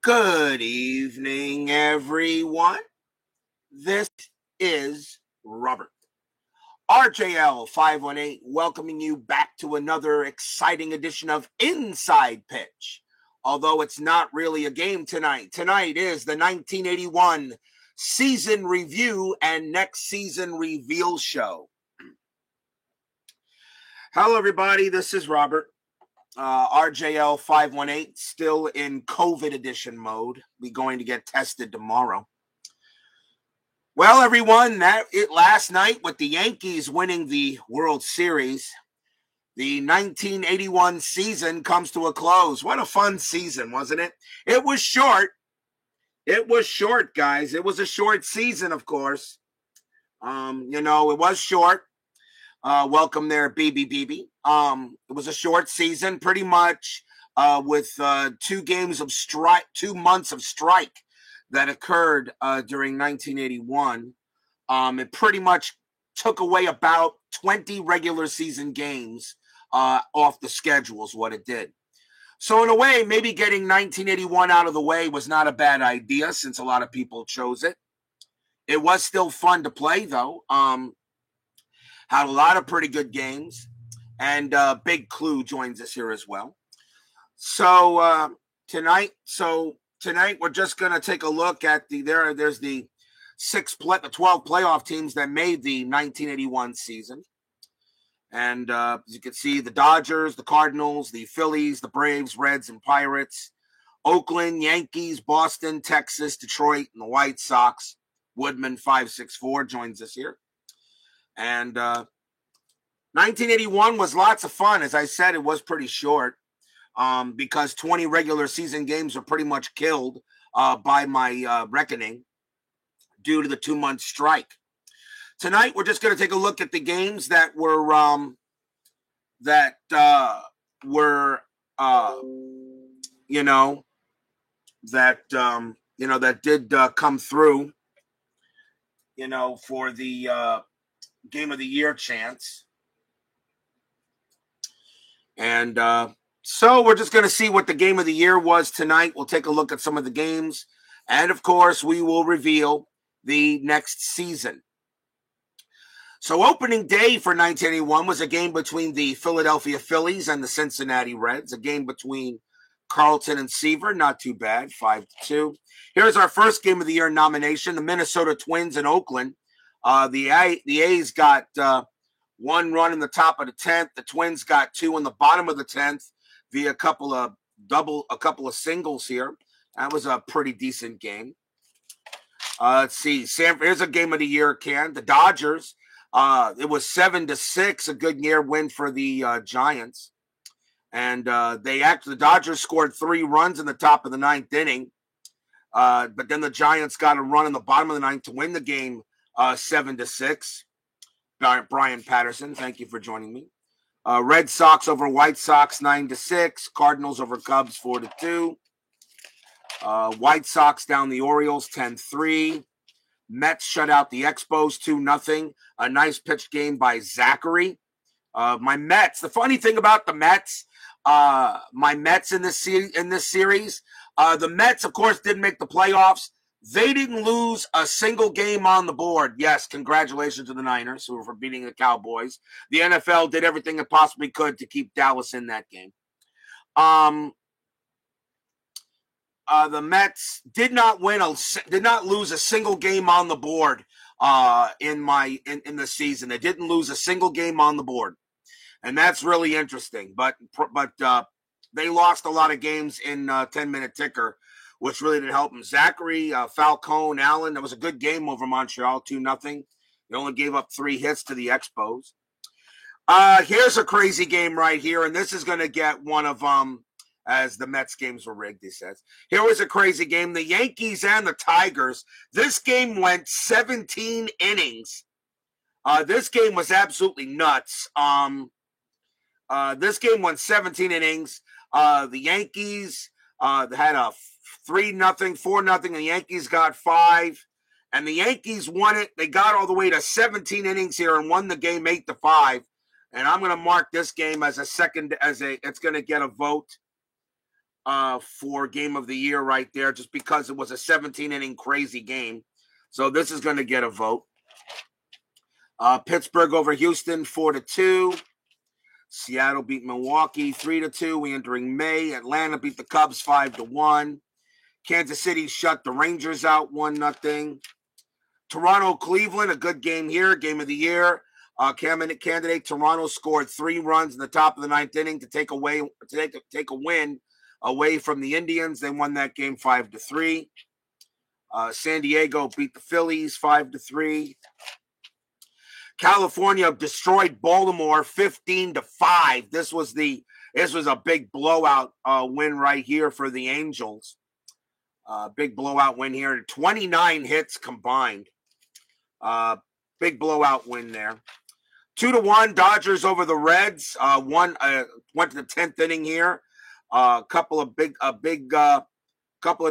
Good evening, everyone. This is Robert. RJL 518 welcoming you back to another exciting edition of Inside Pitch. Although it's not really a game tonight. Tonight is the 1981 season review and next season reveal show. Hello, everybody. This is Robert. RJL 518 still in COVID edition mode. We're going to get tested tomorrow. Well, everyone, last night with the Yankees winning the World Series, the 1981 season comes to a close. What a fun season, wasn't it? It was short. It was short, guys. It was a short season, of course. It was short. Welcome there, BB. It was a short season, pretty much with 2 months of strike that occurred during 1981. It pretty much took away about 20 regular season games off the schedule is what it did. So in a way, maybe getting 1981 out of the way was not a bad idea since a lot of people chose it. It was still fun to play, though. Had a lot of pretty good games. And Big Clue joins us here as well. So tonight we're just going to take a look at there's the 12 playoff teams that made the 1981 season. And as you can see, the Dodgers, the Cardinals, the Phillies, the Braves, Reds, and Pirates, Oakland, Yankees, Boston, Texas, Detroit, and the White Sox. Woodman 564 joins us here. And 1981 was lots of fun. As I said, it was pretty short because 20 regular season games were pretty much killed by my reckoning due to the 2-month strike. Tonight, we're just going to take a look at the games that did come through, for the Game of the Year chance. And so we're just going to see what the Game of the Year was tonight. We'll take a look at some of the games. And, of course, we will reveal the next season. So opening day for 1981 was a game between the Philadelphia Phillies and the Cincinnati Reds. A game between Carlton and Seaver. Not too bad, 5-2. Here's our first Game of the Year nomination, the Minnesota Twins in Oakland. The A's got 1 run in the top of the 10th. The Twins got 2 in the bottom of the 10th via a couple of singles here. That was a pretty decent game. Let's see. Here's a Game of the Year, Ken. The Dodgers. It was 7-6, a good year win for the Giants. And the Dodgers scored 3 runs in the top of the 9th inning. But then the Giants got a run in the bottom of the 9th to win the game 7-6. Brian Patterson, thank you for joining me. Red Sox over White Sox 9-6. Cardinals over Cubs 4-2. White Sox down the Orioles 10-3. Mets shut out the Expos 2-0. A nice pitch game by Zachary. My Mets. The funny thing about the Mets, my Mets in this series, the Mets, of course, didn't make the playoffs. They didn't lose a single game on the board. Yes, congratulations to the Niners who were for beating the Cowboys. The NFL did everything it possibly could to keep Dallas in that game. The Mets did not lose a single game on the board in the season. They didn't lose a single game on the board, and that's really interesting. But they lost a lot of games in 10-minute ticker, which really didn't help them. Zachary, Falcone, Allen. That was a good game over Montreal, 2-0. They only gave up 3 hits to the Expos. Here's a crazy game right here, and this is going to get one of as the Mets games were rigged, he says. Here was a crazy game. The Yankees and the Tigers. This game went 17 innings. This game was absolutely nuts. This game went 17 innings. The Yankees had a 3-0, 4-0, and the Yankees got 5. And the Yankees won it. They got all the way to 17 innings here and won the game 8-5. And I'm going to mark this game as it's going to get a vote. for game of the year right there, just because it was a 17-inning crazy game. So this is going to get a vote. Pittsburgh over Houston 4-2. Seattle beat Milwaukee 3-2. We entering May. Atlanta beat the Cubs 5-1. Kansas City shut the Rangers out 1-0. Toronto Cleveland, a good game here, game of the year. Candidate Toronto scored 3 runs in the top of the 9th inning to take a win away from the Indians. They won that game 5-3. San Diego beat the Phillies 5-3. California destroyed Baltimore 15-5. This was a big blowout win right here for the Angels. Big blowout win here. 29 hits combined. Big blowout win there. 2-1 Dodgers over the Reds. Went to the 10th inning here. Couple of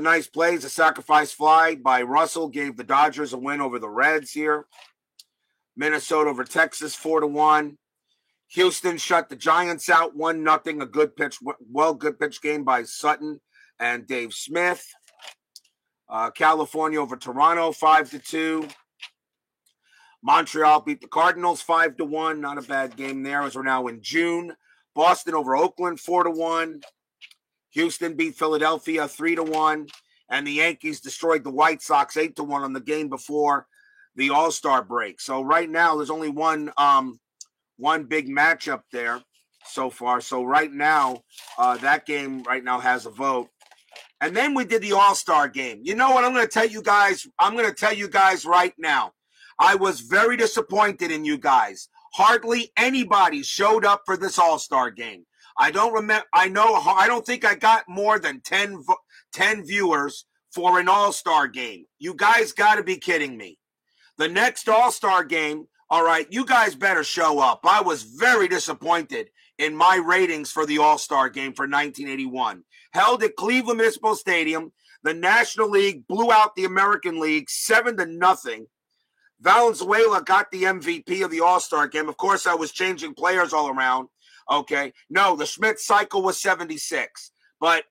nice plays. A sacrifice fly by Russell gave the Dodgers a win over the Reds here. Minnesota over Texas 4-1. Houston shut the Giants out 1-0. A good pitch game by Sutton and Dave Smith. California over Toronto 5-2. Montreal beat the Cardinals 5-1. Not a bad game there as we're now in June. Boston over Oakland 4-1. Houston beat Philadelphia 3-1. And the Yankees destroyed the White Sox 8-1 on the game before the All-Star break. So right now there's only one big matchup there so far. So right now that game right now has a vote. And then we did the All-Star game. You know what? I'm going to tell you guys right now. I was very disappointed in you guys. Hardly anybody showed up for this All-Star game. I don't think I got more than 10 viewers for an All-Star game. You guys got to be kidding me. The next All-Star game, all right, you guys better show up. I was very disappointed in my ratings for the All-Star game for 1981. Held at Cleveland Municipal Stadium, the National League blew out the American League 7-0. Valenzuela got the MVP of the All-Star game. Of course, I was changing players all around. Okay. No, the Schmidt cycle was 76. But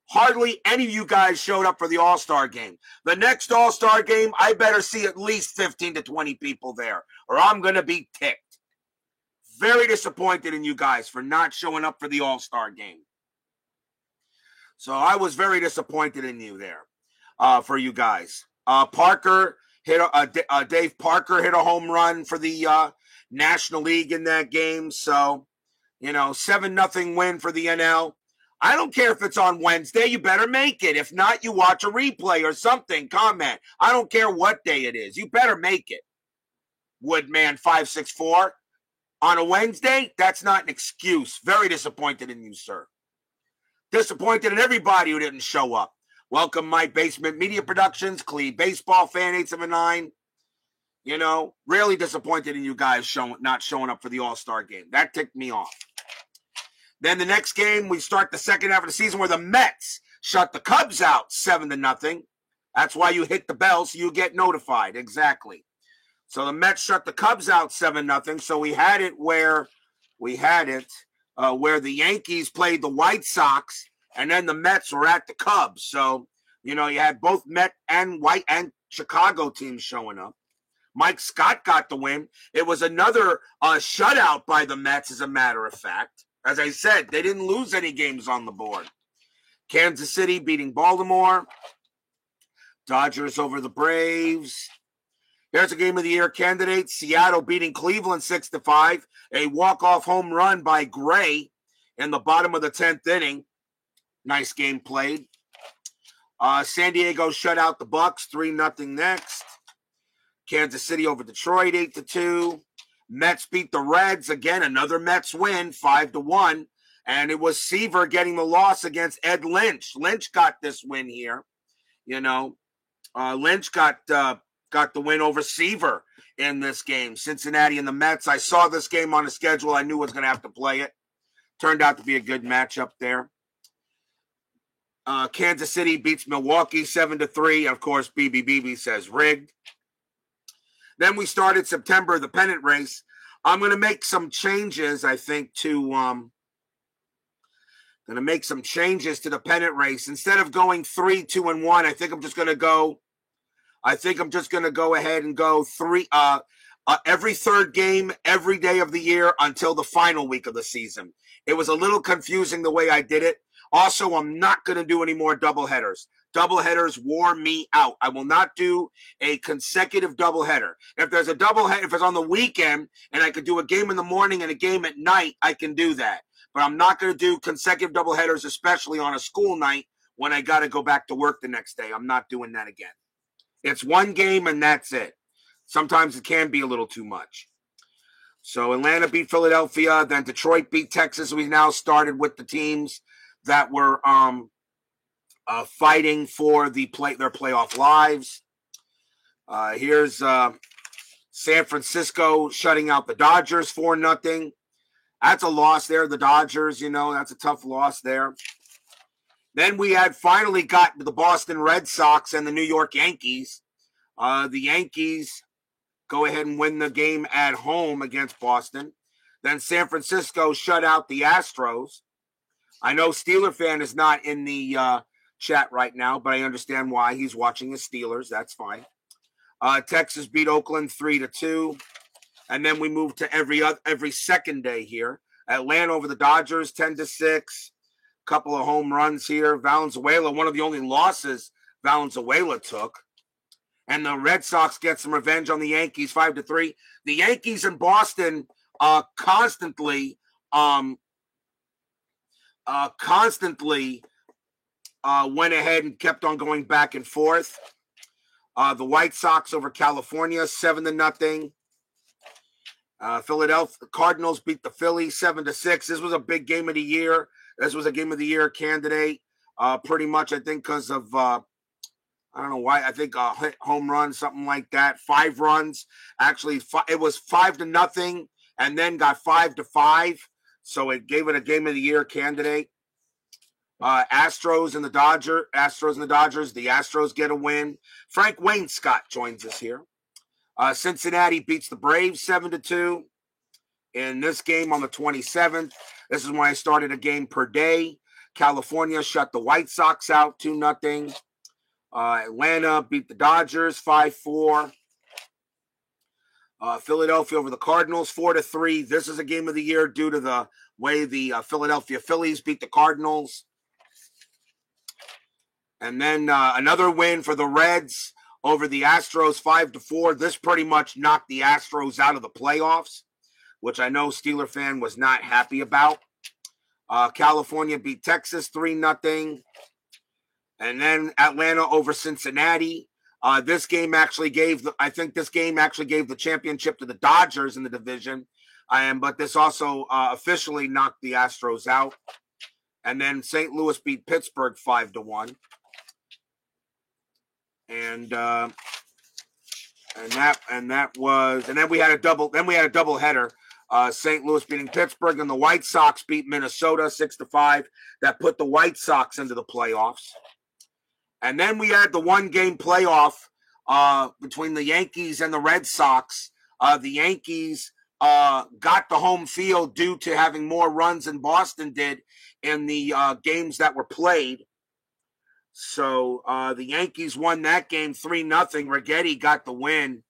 hardly any of you guys showed up for the All-Star game. The next All-Star game, I better see at least 15 to 20 people there, or I'm going to be ticked. Very disappointed in you guys for not showing up for the All-Star game. So I was very disappointed in you there for you guys. Parker hit Dave Parker hit a home run for the National League in that game. So, 7-0 win for the NL. I don't care if it's on Wednesday. You better make it. If not, you watch a replay or something. Comment. I don't care what day it is. You better make it. Woodman 564 on a Wednesday. That's not an excuse. Very disappointed in you, sir. Disappointed in everybody who didn't show up. Welcome, My Basement Media Productions, Clee Baseball Fan 879. Really disappointed in you guys not showing up for the All-Star game. That ticked me off. Then the next game, we start the second half of the season where the Mets shut the Cubs out 7-0. That's why you hit the bell so you get notified. Exactly. So the Mets shut the Cubs out 7-0. So we had it where the Yankees played the White Sox, and then the Mets were at the Cubs. So, you had both Met and White and Chicago teams showing up. Mike Scott got the win. It was another shutout by the Mets, as a matter of fact. As I said, they didn't lose any games on the board. Kansas City beating Baltimore. Dodgers over the Braves. Here's a game of the year candidate. Seattle beating Cleveland 6-5. A walk-off home run by Gray in the bottom of the 10th inning. Nice game played. San Diego shut out the Bucks 3-0 next. Kansas City over Detroit 8-2. Mets beat the Reds. Again, another Mets win 5-1. And it was Seaver getting the loss against Ed Lynch. Lynch got this win here. Lynch got the win over Seaver in this game. Cincinnati and the Mets. I saw this game on the schedule. I knew I was going to have to play it. Turned out to be a good matchup there. Kansas City beats Milwaukee 7-3. Of course, BBBB says rigged. Then we started September, the pennant race. I'm going to make some changes, I think, to Going to make some changes to the pennant race. Instead of going 3, 2, and 1, I think I'm just going to go ahead and go every third game, every day of the year until the final week of the season. It was a little confusing the way I did it. Also, I'm not going to do any more doubleheaders. Doubleheaders wore me out. I will not do a consecutive doubleheader. If there's a doubleheader, if it's on the weekend and I could do a game in the morning and a game at night, I can do that. But I'm not going to do consecutive doubleheaders, especially on a school night when I got to go back to work the next day. I'm not doing that again. It's one game and that's it. Sometimes it can be a little too much. So Atlanta beat Philadelphia, then Detroit beat Texas. We now started with the teams that were fighting for their playoff lives. Here's San Francisco shutting out the Dodgers 4-0. That's a loss there. The Dodgers, that's a tough loss there. Then we had finally got the Boston Red Sox and the New York Yankees. The Yankees go ahead and win the game at home against Boston. Then San Francisco shut out the Astros. I know Steeler fan is not in the chat right now, but I understand why. He's watching the Steelers. That's fine. Texas beat Oakland 3-2. And then we move to every second day here. Atlanta over the Dodgers 10-6. Couple of home runs here. Valenzuela, one of the only losses Valenzuela took. And the Red Sox get some revenge on the Yankees 5-3. The Yankees in Boston constantly went ahead and kept on going back and forth. The White Sox over California 7-0. Philadelphia Cardinals beat the Phillies 7-6. This was a big game of the year. This was a game of the year candidate, pretty much, I think, because of, I don't know why, I think a hit home run, something like that. 5 runs. Actually, it was 5-0 and then got 5-5. So it gave it a game of the year candidate. Astros and the Dodgers. The Astros get a win. Frank Wayne Scott joins us here. Cincinnati beats the Braves 7-2 in this game on the 27th. This is when I started a game per day. California shut the White Sox out 2-0. Atlanta beat the Dodgers 5-4. Philadelphia over the Cardinals 4-3. This is a game of the year due to the way the Philadelphia Phillies beat the Cardinals. And then another win for the Reds over the Astros 5-4. This pretty much knocked the Astros out of the playoffs, which I know Steeler fan was not happy about. California beat Texas 3-0. And then Atlanta over Cincinnati. This game actually gave the championship to the Dodgers in the division. But this also officially knocked the Astros out. And then St. Louis beat Pittsburgh 5-1. And then we had a double header. St. Louis beating Pittsburgh, and the White Sox beat Minnesota 6-5. That put the White Sox into the playoffs. And then we had the one-game playoff between the Yankees and the Red Sox. The Yankees got the home field due to having more runs than Boston did in the games that were played. So the Yankees won that game 3-0. Righetti got the win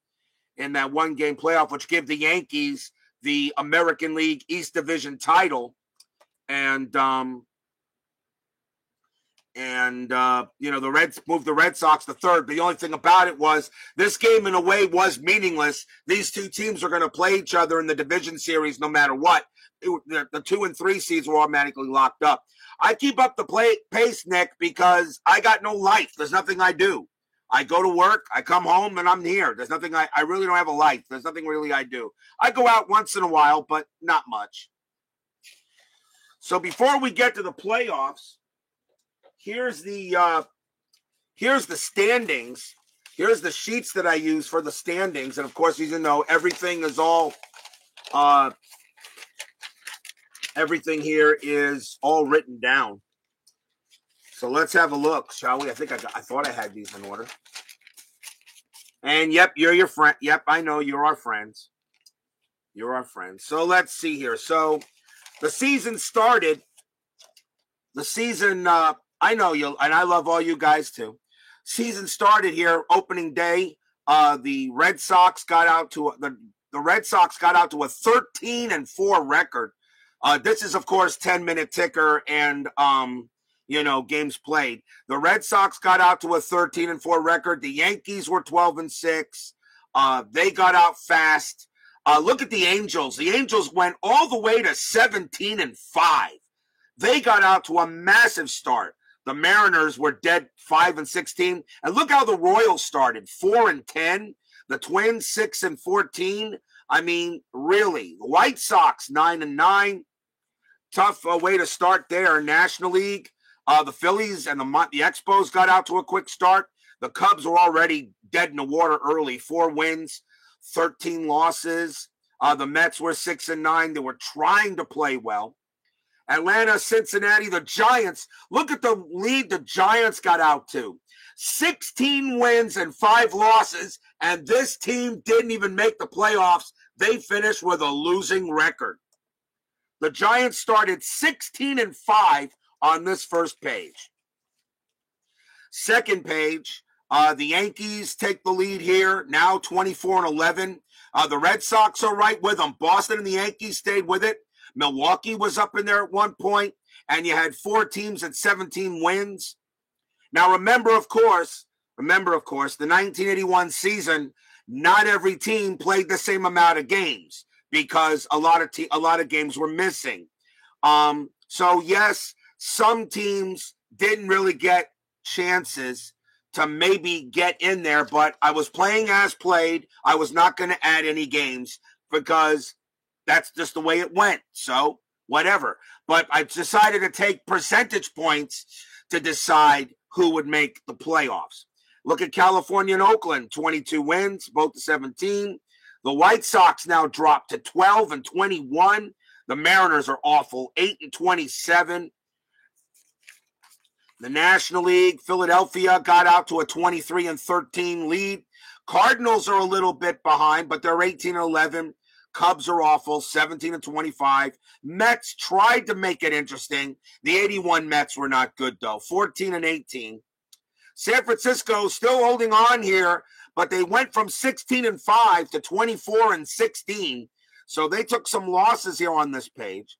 in that one-game playoff, which gave the Yankees the American League East Division title. And the Reds moved the Red Sox to third. But the only thing about it was this game, in a way, was meaningless. These two teams are going to play each other in the division series no matter what. The 2 and 3 seeds were automatically locked up. I keep up the pace, Nick, because I got no life. There's nothing I do. I go to work, I come home, and I'm here. There's nothing I really don't have a life. There's nothing really I do. I go out once in a while, but not much. So before we get to the playoffs, here's the standings. Here's the sheets that I use for the standings. And of course, as you know, everything is all everything here is all written down. So let's have a look, shall we? I thought I had these in order. And yep, you're your friend. Yep, I know you're our friends. You're our friends. So let's see here. So the season started the season, I know you, and I love all you guys too. Season started here, opening day. The Red Sox got out to the Red Sox got out to a 13-4 record. This is, of course, 10-minute ticker and games played. The Red Sox got out to a 13-4 record. The Yankees were 12-6. They got out fast. Look at the Angels. The Angels went all the way to 17-5. They got out to a massive start. The Mariners were dead 5-16. And look how the Royals started, 4-10. The Twins 6-14. I mean, really. The White Sox 9-9. Tough way to start there. National League. The Phillies and the Expos got out to a quick start. The Cubs were already dead in the water early. 4 wins, 13 losses. The Mets were 6-9. They were trying to play well. Atlanta, Cincinnati, the Giants. Look at the lead the Giants got out to. 16 wins and 5 losses, and this team didn't even make the playoffs. They finished with a losing record. The Giants started 16-5 on this first page. Second page, the Yankees take the lead here, now 24-11. The Red Sox are right with them. Boston and the Yankees stayed with it. Milwaukee was up in there at one point, and you had 4 teams at 17 wins. Now, remember, of course, the 1981 season, not every team played the same amount of games because a lot of games were missing. So, yes, some teams didn't really get chances to maybe get in there, but I was playing as played. I was not going to add any games because that's just the way it went. So whatever. But I decided to take percentage points to decide who would make the playoffs. Look at California and Oakland, 22 wins, both to 17. The White Sox now dropped to 12-21. The Mariners are awful, 8-27. The National League, Philadelphia got out to a 23-13 lead. Cardinals are a little bit behind, but they're 18-11. Cubs are awful, 17-25. Mets tried to make it interesting. The 81 Mets were not good, though, 14-18. San Francisco still holding on here, but they went from 16-5 to 24-16. So they took some losses here on this page.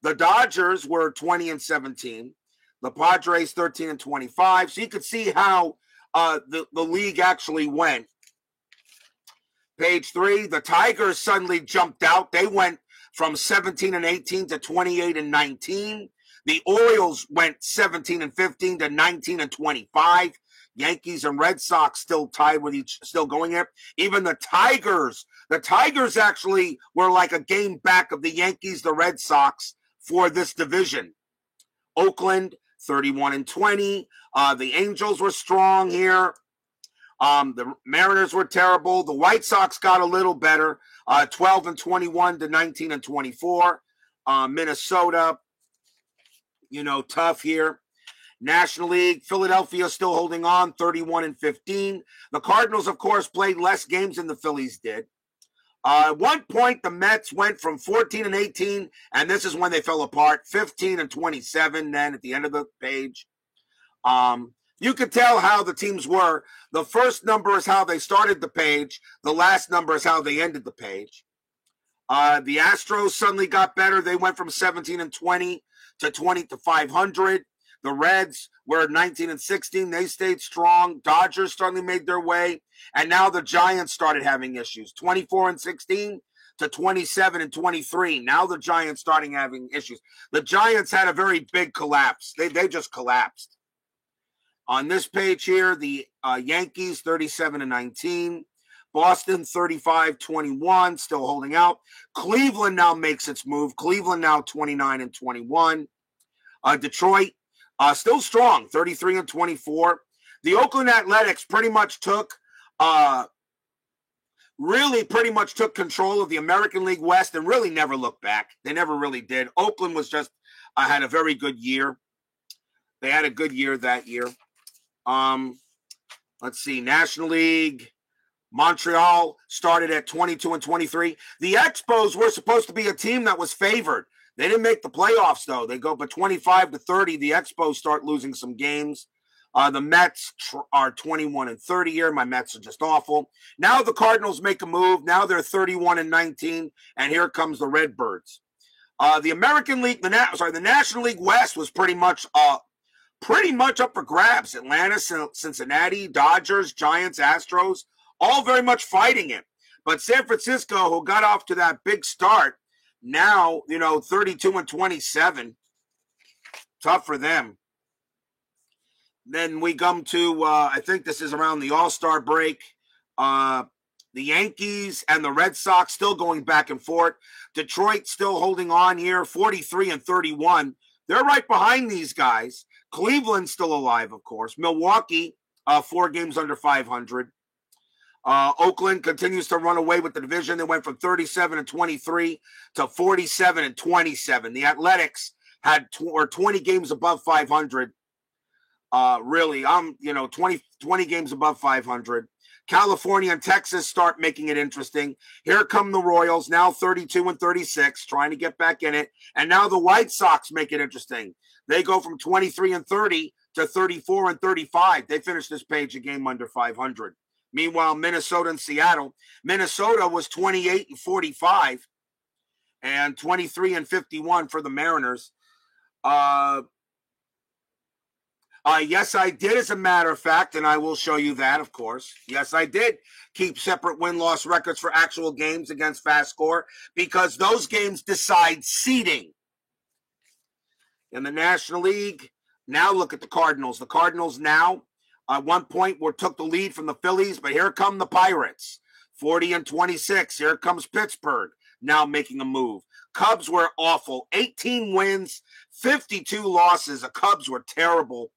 The Dodgers were 20-17. The Padres 13-25. So you could see how the league actually went. Page 3, the Tigers suddenly jumped out. They went from 17-18 to 28-19. The Orioles went 17-15 to 19-25. Yankees and Red Sox still tied with still going here. Even the Tigers actually were like a game back of the Yankees, the Red Sox for this division. Oakland 31-20. The Angels were strong here. The Mariners were terrible. The White Sox got a little better, 12-21 to 19-24. Minnesota, tough here. National League, Philadelphia still holding on, 31-15. The Cardinals, of course, played less games than the Phillies did. At one point, the Mets went from 14-18, and this is when they fell apart, 15-27. Then at the end of the page, you could tell how the teams were. The first number is how they started the page. The last number is how they ended the page. The Astros suddenly got better. They went from 17-20 to 20-500. The Reds were 19-16. They stayed strong. Dodgers suddenly made their way. And now the Giants started having issues. 24-16 to 27-23. Now the Giants starting having issues. The Giants had a very big collapse. They just collapsed. On this page here, the Yankees 37-19. Boston 35-21, still holding out. Cleveland now makes its move. Cleveland now 29-21. Detroit still strong, 33-24. The Oakland Athletics pretty much took control of the American League West and really never looked back. They never really did. Oakland was just had a very good year. They had a good year that year. Let's see, National League. Montreal started at 22-23. The Expos were supposed to be a team that was favored. They didn't make the playoffs, though. They go but 25-30. The Expos start losing some games. The Mets are 21-30 here. My Mets are just awful. Now the Cardinals make a move. Now they're 31-19, and here comes the Redbirds. The American League, the National League West was pretty much up for grabs. Atlanta, Cincinnati, Dodgers, Giants, Astros, all very much fighting it. But San Francisco, who got off to that big start, now 32-27, tough for them. Then we come to, I think this is around the All-Star break. The Yankees and the Red Sox still going back and forth. Detroit still holding on here, 43-31. They're right behind these guys. Cleveland's still alive, of course. Milwaukee, 4 games under 500. Oakland continues to run away with the division. They went from 37-23 to 47-27. The Athletics had 20 games above 500. Really, 20 games above 500. California and Texas start making it interesting. Here come the Royals, now 32-36, trying to get back in it. And now the White Sox make it interesting. They go from 23-30 to 34-35. They finished this page a game under 500. Meanwhile, Minnesota and Seattle. Minnesota was 28-45 and 23-51 for the Mariners. Yes, I did, as a matter of fact, and I will show you that, of course. Yes, I did keep separate win-loss records for actual games against Fast Score because those games decide seeding. In the National League, now look at the Cardinals. The Cardinals now, at one point, took the lead from the Phillies, but here come the Pirates, 40-26. Here comes Pittsburgh, now making a move. Cubs were awful, 18 wins, 52 losses. The Cubs were terrible.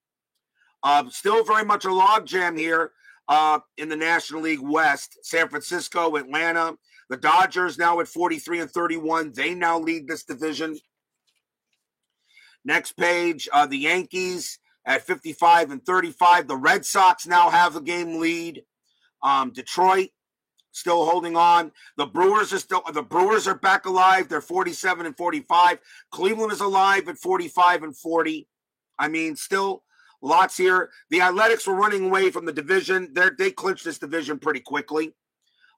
Still very much a logjam here in the National League West. San Francisco, Atlanta, the Dodgers now at 43-31. They now lead this division. Next page, the Yankees at 55-35. The Red Sox now have a game lead. Detroit still holding on. The Brewers are back alive. They're 47-45. Cleveland is alive at 45-40. I mean, still lots here. The Athletics were running away from the division. They clinched this division pretty quickly.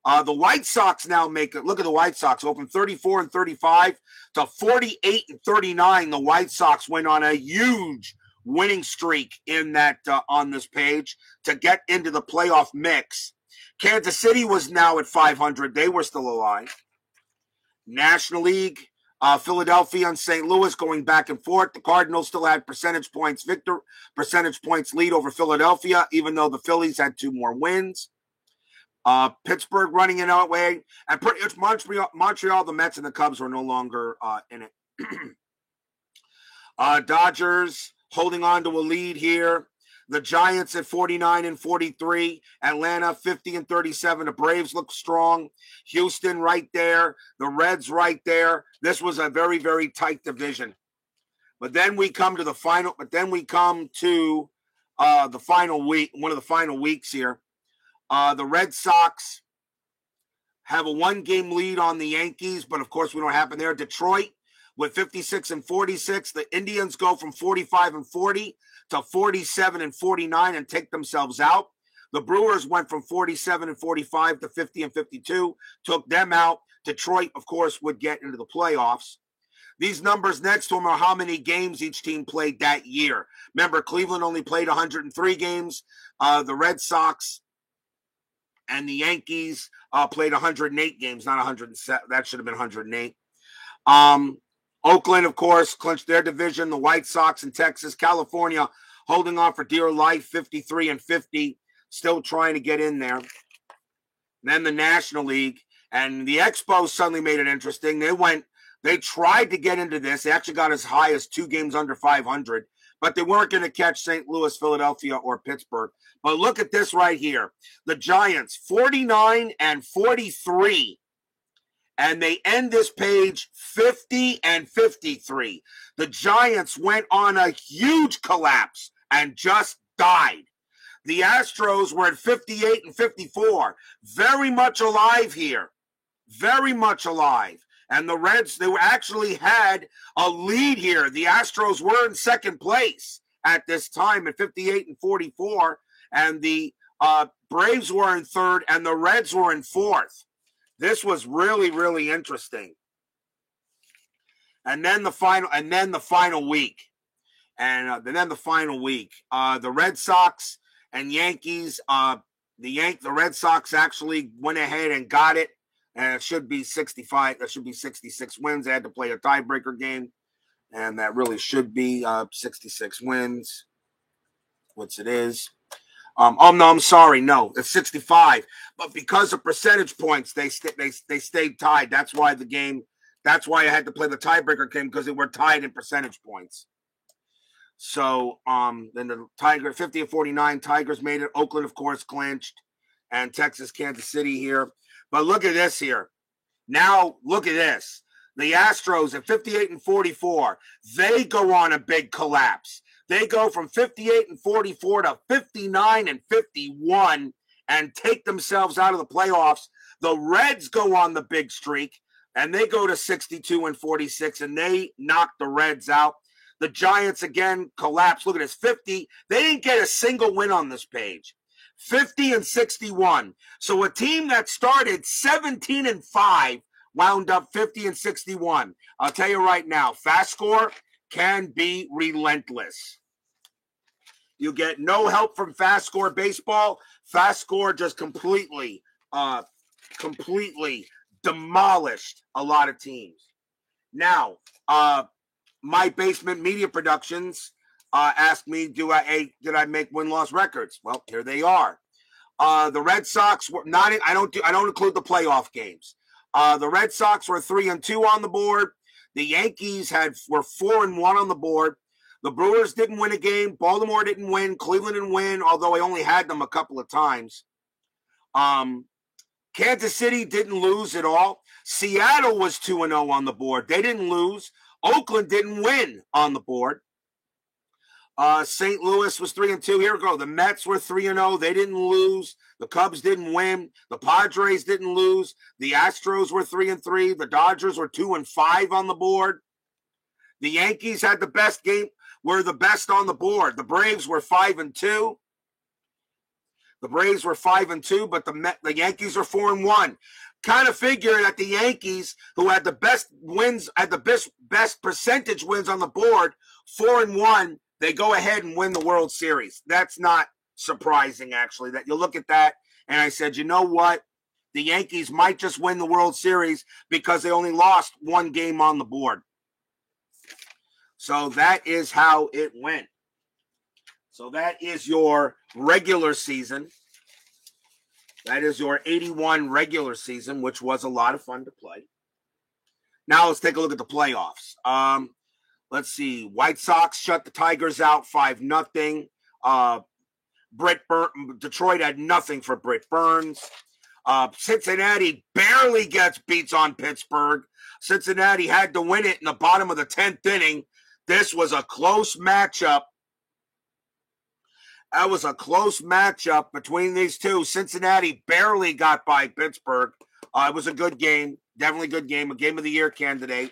The White Sox now make it. Look at the White Sox, open 34-35 to 48-39. The White Sox went on a huge winning streak in that on this page to get into the playoff mix. Kansas City was now at 500. They were still alive. National League, Philadelphia and St. Louis going back and forth. The Cardinals still had percentage points lead over Philadelphia, even though the Phillies had 2 more wins. Pittsburgh running it out way, and pretty much Montreal, the Mets and the Cubs were no longer in it. Dodgers holding on to a lead here. The Giants at 49-43. Atlanta 50-37. The Braves look strong. Houston right there. The Reds right there. This was a very, very tight division. But then we come to the final. The final week. One of the final weeks here. The Red Sox have a 1-game lead on the Yankees, but of course we don't happen there. Detroit with 56-46. The Indians go from 45-40 to 47-49 and take themselves out. The Brewers went from 47-45 to 50-52, took them out. Detroit, of course, would get into the playoffs. These numbers next to them are how many games each team played that year. Remember, Cleveland only played 103 games. The Red Sox and the Yankees played 108 games, not 107. That should have been 108. Oakland, of course, clinched their division. The White Sox in Texas. California holding on for dear life, 53-50, still trying to get in there. Then the National League. And the Expos suddenly made it interesting. They tried to get into this. They actually got as high as 2 games under 500, but they weren't going to catch St. Louis, Philadelphia, or Pittsburgh. But look at this right here. The Giants, 49-43. And they end this page 50-53. The Giants went on a huge collapse and just died. The Astros were at 58-54. Very much alive here. Very much alive. And the Reds, they actually had a lead here. The Astros were in second place at this time at 58-44, and the Braves were in third, and the Reds were in fourth. This was really, really interesting. And then the final week. The Red Sox and Yankees, the Red Sox actually went ahead and got it. And it should be 65. That should be 66 wins. They had to play a tiebreaker game. And that really should be 66 wins, which it is. No, I'm sorry. No, it's 65. But because of percentage points, they stayed tied. That's why I had to play the tiebreaker game, because they were tied in percentage points. So then the Tigers, 50-49, Tigers made it. Oakland, of course, clinched. And Texas, Kansas City here. But look at this here. Now, look at this. The Astros at 58-44, they go on a big collapse. They go from 58-44 to 59-51 and take themselves out of the playoffs. The Reds go on the big streak, and they go to 62-46, and they knock the Reds out. The Giants, again, collapse. Look at this, 50. They didn't get a single win on this page. 50-61. So a team that started 17-5 wound up 50-61. I'll tell you right now, Fast Score can be relentless. You get no help from Fast Score Baseball. Fast Score just completely demolished a lot of teams. Now, My Basement Media Productions asked me, did I make win-loss records? Well, here they are. The Red Sox were not. I don't include the playoff games. The Red Sox were 3-2 on the board. The Yankees were 4-1 on the board. The Brewers didn't win a game. Baltimore didn't win. Cleveland didn't win, although I only had them a couple of times. Kansas City didn't lose at all. Seattle was 2-0 on the board. They didn't lose. Oakland didn't win on the board. St. Louis was 3-2. Here we go. The Mets were 3-0. They didn't lose. The Cubs didn't win. The Padres didn't lose. The Astros were 3-3. The Dodgers were 2-5 on the board. The Yankees had the best game, were the best on the board. The Braves were 5-2. The Braves were 5-2, but the Yankees are 4-1. Kind of figure that the Yankees, who had the best wins, had the best percentage wins on the board, 4-1, they go ahead and win the World Series. That's not surprising, actually, that you look at that. And I said, you know what? The Yankees might just win the World Series because they only lost one game on the board. So that is how it went. So that is your regular season. That is your 81 regular season, which was a lot of fun to play. Now let's take a look at the playoffs. Let's see. White Sox shut the Tigers out 5-0. Detroit had nothing for Britt Burns. Cincinnati barely beats on Pittsburgh. Cincinnati had to win it in the bottom of the 10th inning. This was a close matchup. That was a close matchup between these two. Cincinnati barely got by Pittsburgh. It was a good game. Definitely a good game. A Game of the Year candidate.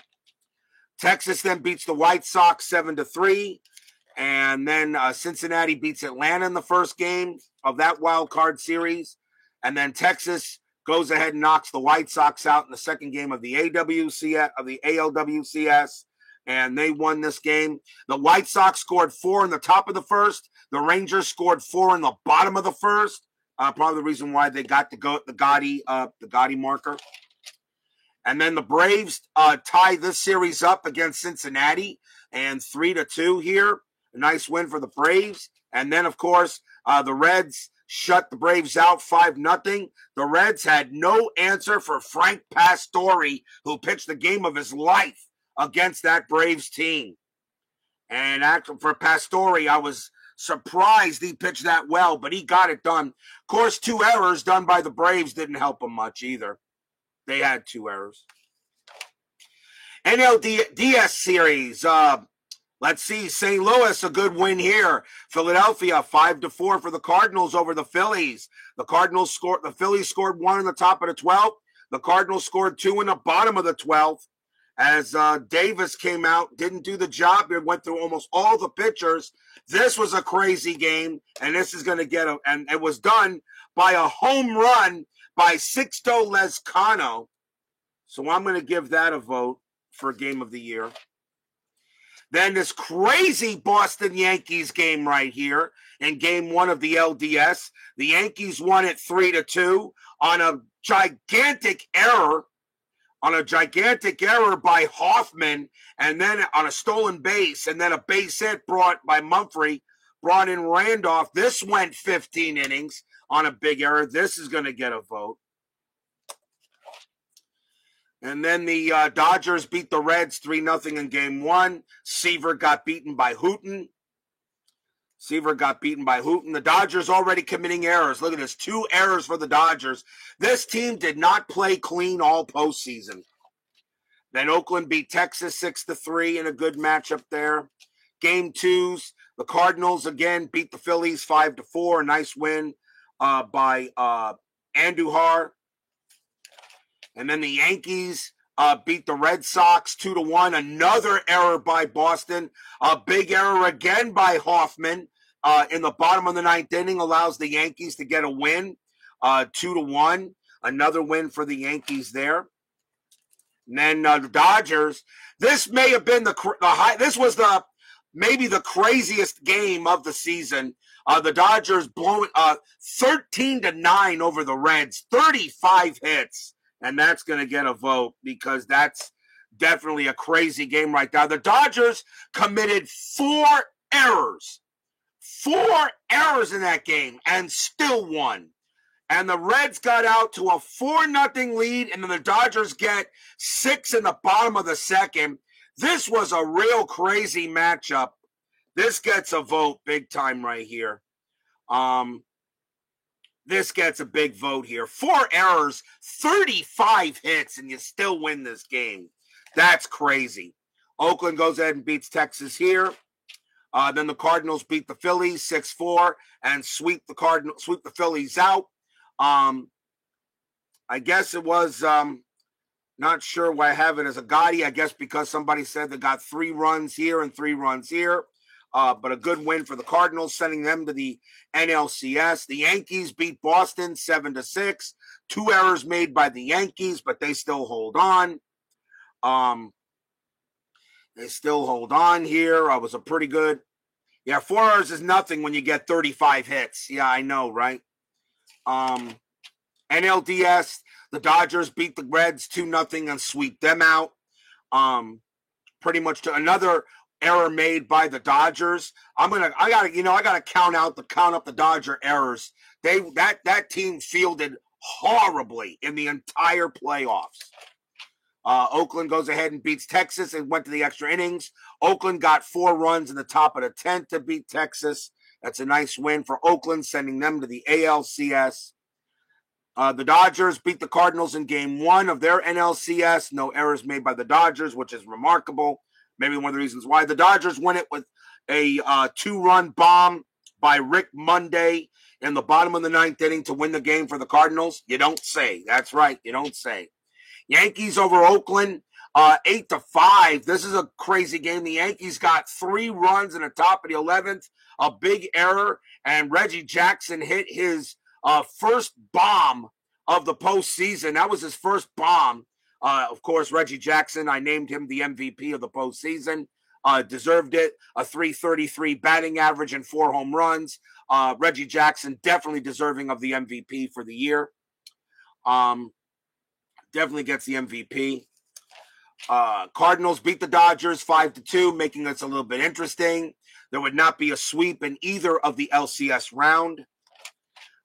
Texas then beats the White Sox 7-3. And then Cincinnati beats Atlanta in the first game of that wild card series. And then Texas goes ahead and knocks the White Sox out in the second game of the ALWCS. And they won this game. The White Sox scored 4 in the top of the first. The Rangers scored 4 in the bottom of the first. Probably the reason why they got the Gotti marker. And then the Braves tie this series up against Cincinnati, and 3-2 here. A nice win for the Braves. And then, of course, the Reds shut the Braves out 5-0. The Reds had no answer for Frank Pastore, who pitched the game of his life against that Braves team. And actually, for Pastore, I was surprised he pitched that well, but he got it done. Of course, 2 errors done by the Braves didn't help him much either. They had 2 errors. NLDS series. Let's see. St. Louis, a good win here. Philadelphia, 5-4 for the Cardinals over the Phillies. The Phillies scored 1 in the top of the 12th. The Cardinals scored 2 in the bottom of the 12th as Davis came out, didn't do the job. It went through almost all the pitchers. This was a crazy game, and this is going to and it was done by a home run by Sixto Lezcano. So I'm going to give that a vote for Game of the Year. Then this crazy Boston Yankees game right here in Game 1 of the LDS. The Yankees won it 3-2 on a gigantic error by Hoffman, and then on a stolen base, and then a base hit brought by Mumphrey, brought in Randolph. This went 15 innings on a big error. This is going to get a vote. And then the Dodgers beat the Reds 3-0 in Game 1. Seaver got beaten by Houghton. The Dodgers already committing errors. Look at this. 2 errors for the Dodgers. This team did not play clean all postseason. Then Oakland beat Texas 6-3 in a good matchup there. Game 2s, the Cardinals again beat the Phillies 5-4. A nice win by Andujar. And then the Yankees beat the Red Sox 2-1. Another error by Boston. A big error again by Hoffman in the bottom of the 9th inning allows the Yankees to get a win, 2-1. Another win for the Yankees there. And then the Dodgers. This may have been this was maybe the craziest game of the season. The Dodgers blowing 13-9 over the Reds, 35 hits. And that's going to get a vote because that's definitely a crazy game right now. The Dodgers committed 4 errors. 4 errors in that game and still won. And the Reds got out to a 4-0 lead, and then the Dodgers get 6 in the bottom of the 2nd. This was a real crazy matchup. This gets a vote big time right here. This gets a big vote here. 4 errors, 35 hits, and you still win this game. That's crazy. Oakland goes ahead and beats Texas here. Then the Cardinals beat the Phillies 6-4 and sweep the Phillies out. I guess it was not sure why I have it as a Gotti. I guess because somebody said they got 3 runs here and 3 runs here. But a good win for the Cardinals, sending them to the NLCS. The Yankees beat Boston 7-6. 2 errors made by the Yankees, but they still hold on. They still hold on here. It was a pretty good. Yeah, 4 errors is nothing when you get 35 hits. Yeah, I know, right? NLDS, the Dodgers beat the Reds 2-0 and sweep them out. Pretty much to another error made by the Dodgers. I gotta count up the Dodger errors. That team fielded horribly in the entire playoffs. Oakland goes ahead and beats Texas and went to the extra innings. Oakland got 4 runs in the top of the 10th to beat Texas. That's a nice win for Oakland, sending them to the ALCS. The Dodgers beat the Cardinals in Game 1 of their NLCS. No errors made by the Dodgers, which is remarkable. Maybe one of the reasons why. The Dodgers win it with a 2-run bomb by Rick Monday in the bottom of the 9th inning to win the game for the Cardinals. You don't say. That's right. You don't say. Yankees over Oakland, 8-5. This is a crazy game. The Yankees got 3 runs in the top of the 11th, a big error, and Reggie Jackson hit his first bomb of the postseason. That was his first bomb. Of course, Reggie Jackson, I named him the MVP of the postseason. Deserved it. A .333 batting average and 4 home runs. Reggie Jackson definitely deserving of the MVP for the year. Definitely gets the MVP. Cardinals beat the Dodgers 5-2, making this a little bit interesting. There would not be a sweep in either of the LCS round.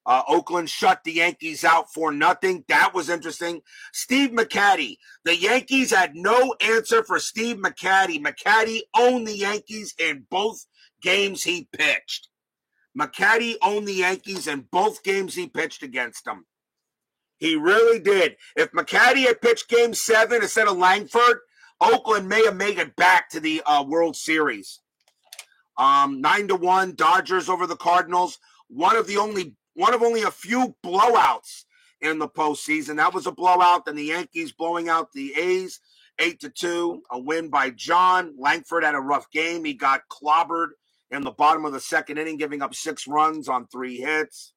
Oakland shut the Yankees out 4-0. That was interesting. Steve McCatty. The Yankees had no answer for Steve McCatty. McCatty owned the Yankees in both games he pitched. McCatty owned the Yankees in both games he pitched against them. He really did. If McCatty had pitched Game 7 instead of Langford, Oakland may have made it back to the World Series. 9-1, Dodgers over the Cardinals. One of only a few blowouts in the postseason. That was a blowout. Then the Yankees blowing out the A's 8-2, a win by John. Langford had a rough game. He got clobbered in the bottom of the second inning, giving up 6 runs on 3 hits.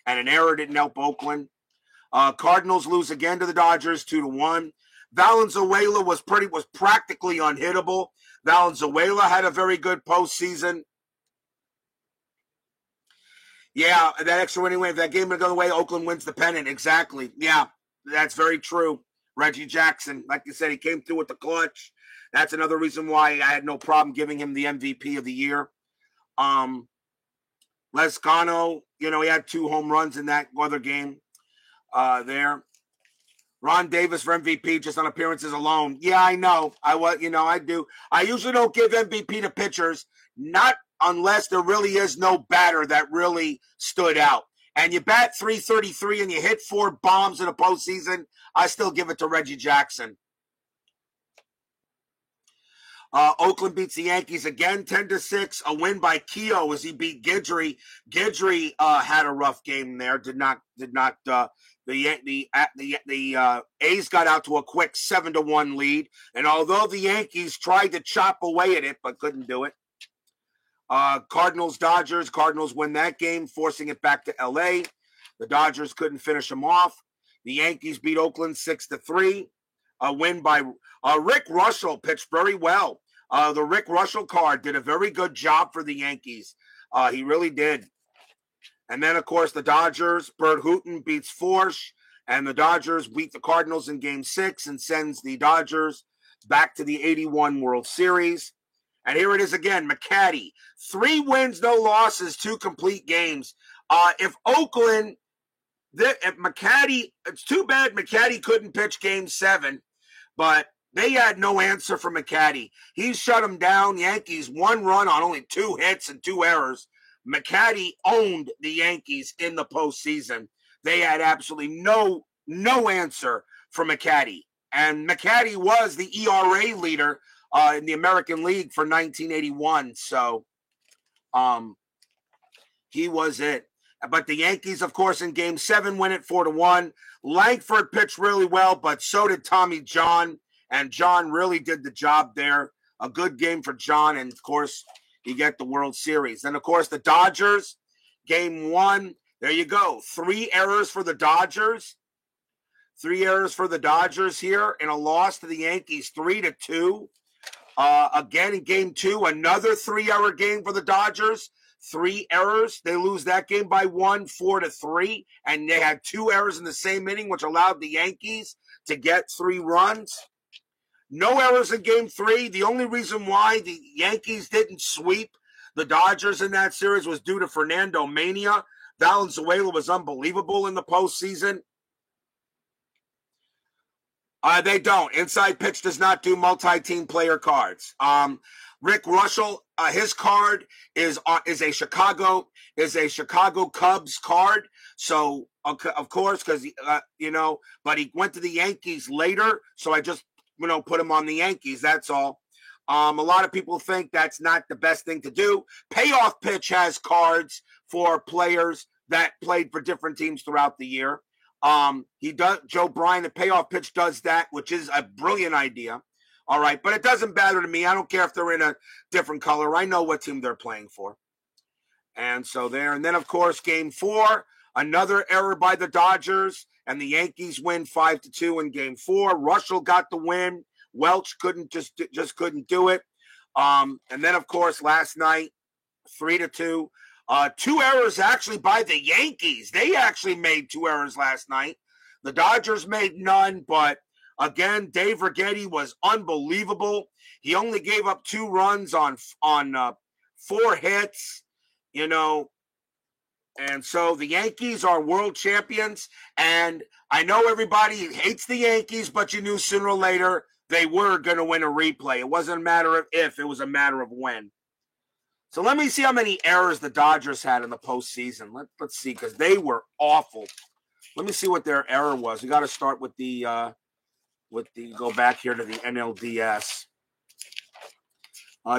And an error didn't help Oakland. Cardinals lose again to the Dodgers 2-1. Valenzuela was practically unhittable. Valenzuela had a very good postseason. Yeah, that extra inning win. If that game would go the way, Oakland wins the pennant. Exactly. Yeah, that's very true. Reggie Jackson, like you said, he came through with the clutch. That's another reason why I had no problem giving him the MVP of the year. Lezcano, he had 2 home runs in that other game there. Ron Davis for MVP just on appearances alone. Yeah, I know. I do. I usually don't give MVP to pitchers, not unless there really is no batter that really stood out. And you bat .333 and you hit 4 bombs in a postseason, I still give it to Reggie Jackson. Oakland beats the Yankees again, 10-6. A win by Keogh as he beat Guidry. Guidry had a rough game there. The A's got out to a quick 7-1 lead, and although the Yankees tried to chop away at it but couldn't do it. Cardinals-Dodgers. Cardinals win that game, forcing it back to L.A. The Dodgers couldn't finish them off. The Yankees beat Oakland 6-3. A win by Rick Russell pitched very well. The Rick Russell card did a very good job for the Yankees. He really did. And then, of course, the Dodgers, Bert Hooton beats Forsch, and the Dodgers beat the Cardinals in Game 6 and sends the Dodgers back to the 81 World Series. And here it is again, McCaddy. 3 wins, no losses, 2 complete games. If McCaddy, it's too bad McCaddy couldn't pitch Game 7, but they had no answer for McCaddy. He shut them down. Yankees 1 run on only 2 hits and 2 errors. McCaddy owned the Yankees in the postseason. They had absolutely no answer for McCaddy. And McCaddy was the ERA leader in the American League for 1981. So he was it. But the Yankees, of course, in Game 7 win it 4-1. Langford pitched really well, but so did Tommy John. And John really did the job there. A good game for John. And, of course, you get the World Series. And, of course, the Dodgers, Game 1. There you go. 3 errors for the Dodgers. 3 errors for the Dodgers here in a loss to the Yankees, 3-2. Again, in Game 2, another 3-error game for the Dodgers. 3 errors. They lose that game by 1, 4-3. And they had 2 errors in the same inning, which allowed the Yankees to get 3 runs. No errors in Game 3. The only reason why the Yankees didn't sweep the Dodgers in that series was due to Fernando Mania. Valenzuela was unbelievable in the postseason. They don't. Inside Pitch does not do multi-team player cards. Rick Russell, his card is a Chicago Cubs card. So of course, because but he went to the Yankees later. So I just put him on the Yankees. That's all. A lot of people think that's not the best thing to do. Payoff Pitch has cards for players that played for different teams throughout the year. He does. Joe Bryan, the Payoff Pitch does that, which is a brilliant idea. All right, but it doesn't matter to me. I don't care if they're in a different color. I know what team they're playing for. And so there. And then, of course, Game 4, another error by the Dodgers, and the Yankees win 5-2 in Game 4. Russell got the win. Welch just couldn't do it. And then, of course, last night, 3-2. 2 errors actually by the Yankees. They actually made 2 errors last night. The Dodgers made none, but again, Dave Righetti was unbelievable. He only gave up 2 runs on 4 hits, And so the Yankees are world champions. And I know everybody hates the Yankees, but you knew sooner or later they were going to win a replay. It wasn't a matter of if, it was a matter of when. So let me see how many errors the Dodgers had in the postseason. Let's see, because they were awful. Let me see what their error was. We got to start with the go back here to the NLDS.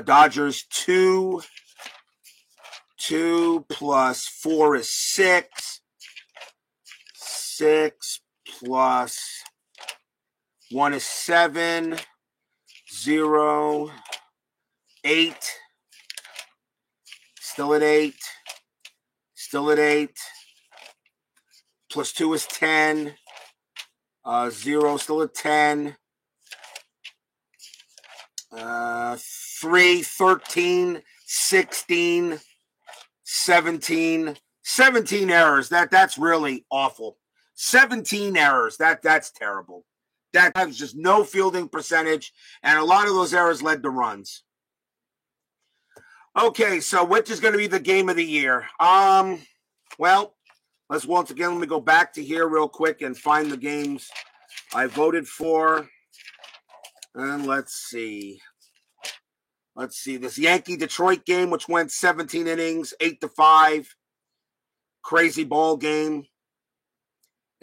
Dodgers 2 plus 4 is 6. 6 plus 1 is 7. 0, 8. Still at 8. Still at 8. Plus 2 is 10. 0, still at 10. 3, 13, 16, 17. 17 errors. That's really awful. 17 errors. That's terrible. That has just no fielding percentage, and a lot of those errors led to runs. Okay, so which is going to be the game of the year? Well, let's once again, let me go back to here real quick and find the games I voted for. And let's see. Let's see. This Yankee-Detroit game, which went 17 innings, 8-5. Crazy ball game.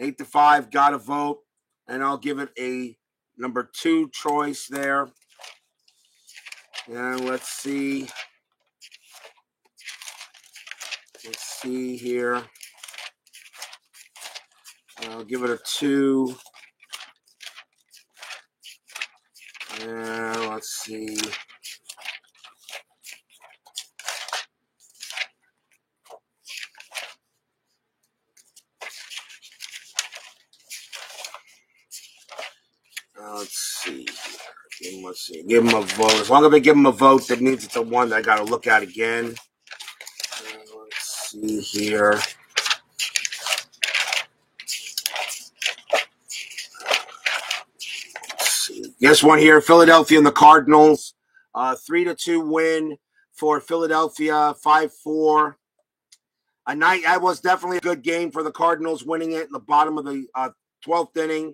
8-5, got a vote. And I'll give it a number 2 choice there. And let's see. Let's see here. I'll give it a 2. And let's see. Let's see. Let's see. Give him a vote. As long as I give him a vote, that means it's the one that I got to look at again. Let's see here. Let's see. This one here, Philadelphia and the Cardinals. 3-2 win for Philadelphia. 5-4. That was definitely a good game for the Cardinals, winning it in the bottom of the 12th inning.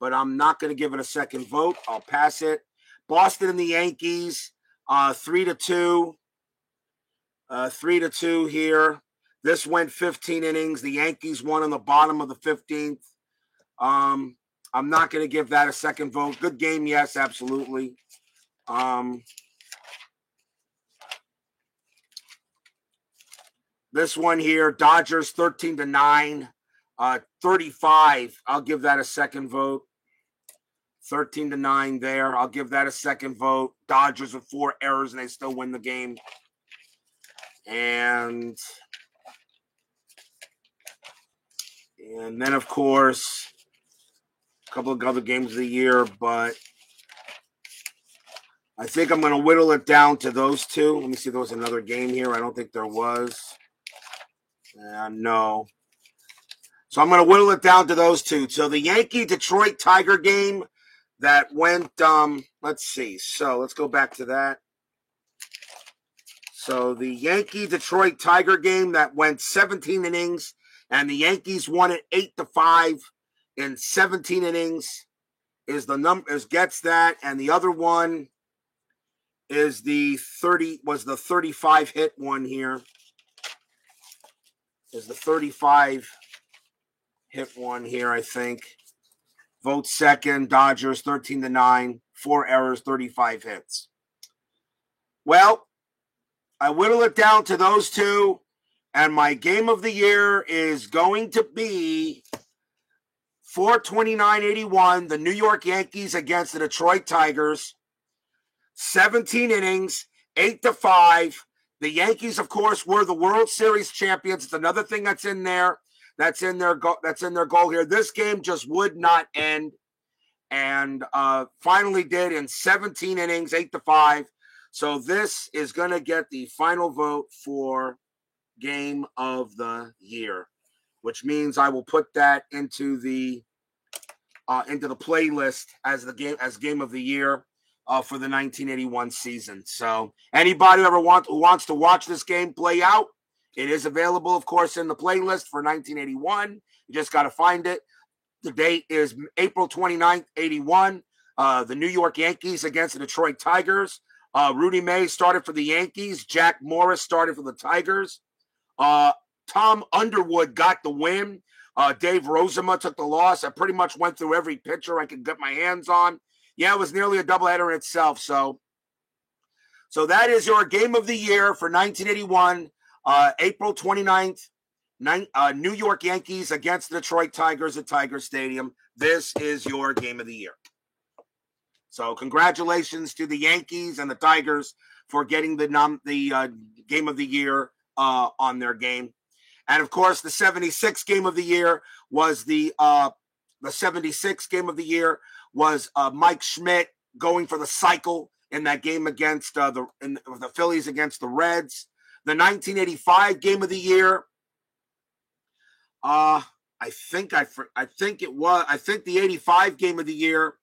But I'm not going to give it a second vote. I'll pass it. Boston and the Yankees, 3-2. 3-2 here. This went 15 innings. The Yankees won on the bottom of the 15th. I'm not going to give that a second vote. Good game, yes, absolutely. This one here, Dodgers 13-9. 35, I'll give that a second vote. 13-9 there. I'll give that a second vote. Dodgers with 4 errors, and they still win the game. And then, of course, a couple of other games of the year, but I think I'm going to whittle it down to those 2. Let me see if there was another game here. I don't think there was. No. So I'm going to whittle it down to those 2. So the Yankee-Detroit Tiger game that went, let's see. So let's go back to that. So the Yankee-Detroit Tiger game that went 17 innings, and the Yankees won it 8-5 in 17 innings gets that. And the other one is the 35 hit one here. Is the 35 hit one here, I think. Vote second, Dodgers 13-9, 4 errors, 35 hits. Well, I whittle it down to those 2, and my game of the year is going to be 429-81, the New York Yankees against the Detroit Tigers. 17 innings, 8-5. The Yankees, of course, were the World Series champions. It's another thing that's in there. That's in their goal here. This game just would not end, and finally did in 17 innings, 8-5. So this is going to get the final vote for game of the year, which means I will put that into the playlist as game of the year for the 1981 season. So anybody who wants to watch this game play out, it is available, of course, in the playlist for 1981. You just got to find it. The date is April 29th, 81. The New York Yankees against the Detroit Tigers. Rudy May started for the Yankees. Jack Morris started for the Tigers. Tom Underwood got the win. Dave Rozema took the loss. I pretty much went through every pitcher I could get my hands on. Yeah, it was nearly a doubleheader in itself. So that is your game of the year for 1981. April 29th, New York Yankees against the Detroit Tigers at Tiger Stadium. This is your game of the year. So congratulations to the Yankees and the Tigers for getting the game of the year on their game. And of course, the 76 game of the year was the 76 game of the year was Mike Schmidt going for the cycle in that game against the Phillies against the Reds. The 1985 game of the year, I think the 85 game of the year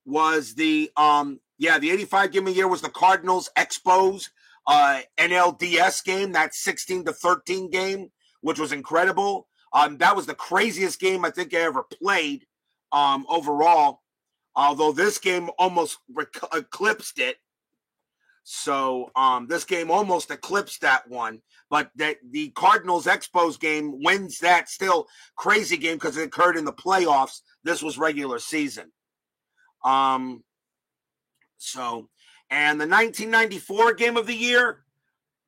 was the 85 game of the year was the Cardinals Expos NLDS game, that 16-13 game, which was incredible. That was the craziest game I think I ever played overall, although this game almost eclipsed it. So this game almost eclipsed that one, but the Cardinals Expos game wins that still crazy game because it occurred in the playoffs. This was regular season. And the 1994 game of the year,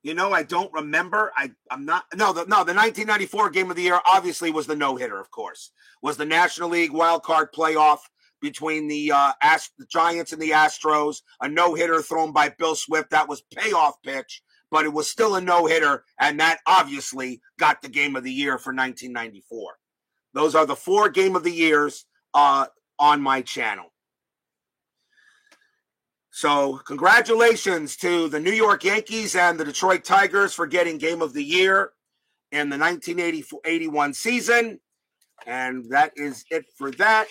I don't remember. The 1994 game of the year obviously was the no-hitter, of course. Was the National League wild card playoff between the Giants and the Astros, a no-hitter thrown by Bill Swift. That was payoff pitch, but it was still a no-hitter, and that obviously got the game of the year for 1994. Those are the 4 game of the years on my channel. So congratulations to the New York Yankees and the Detroit Tigers for getting game of the year in the 1980-81 season. And that is it for that.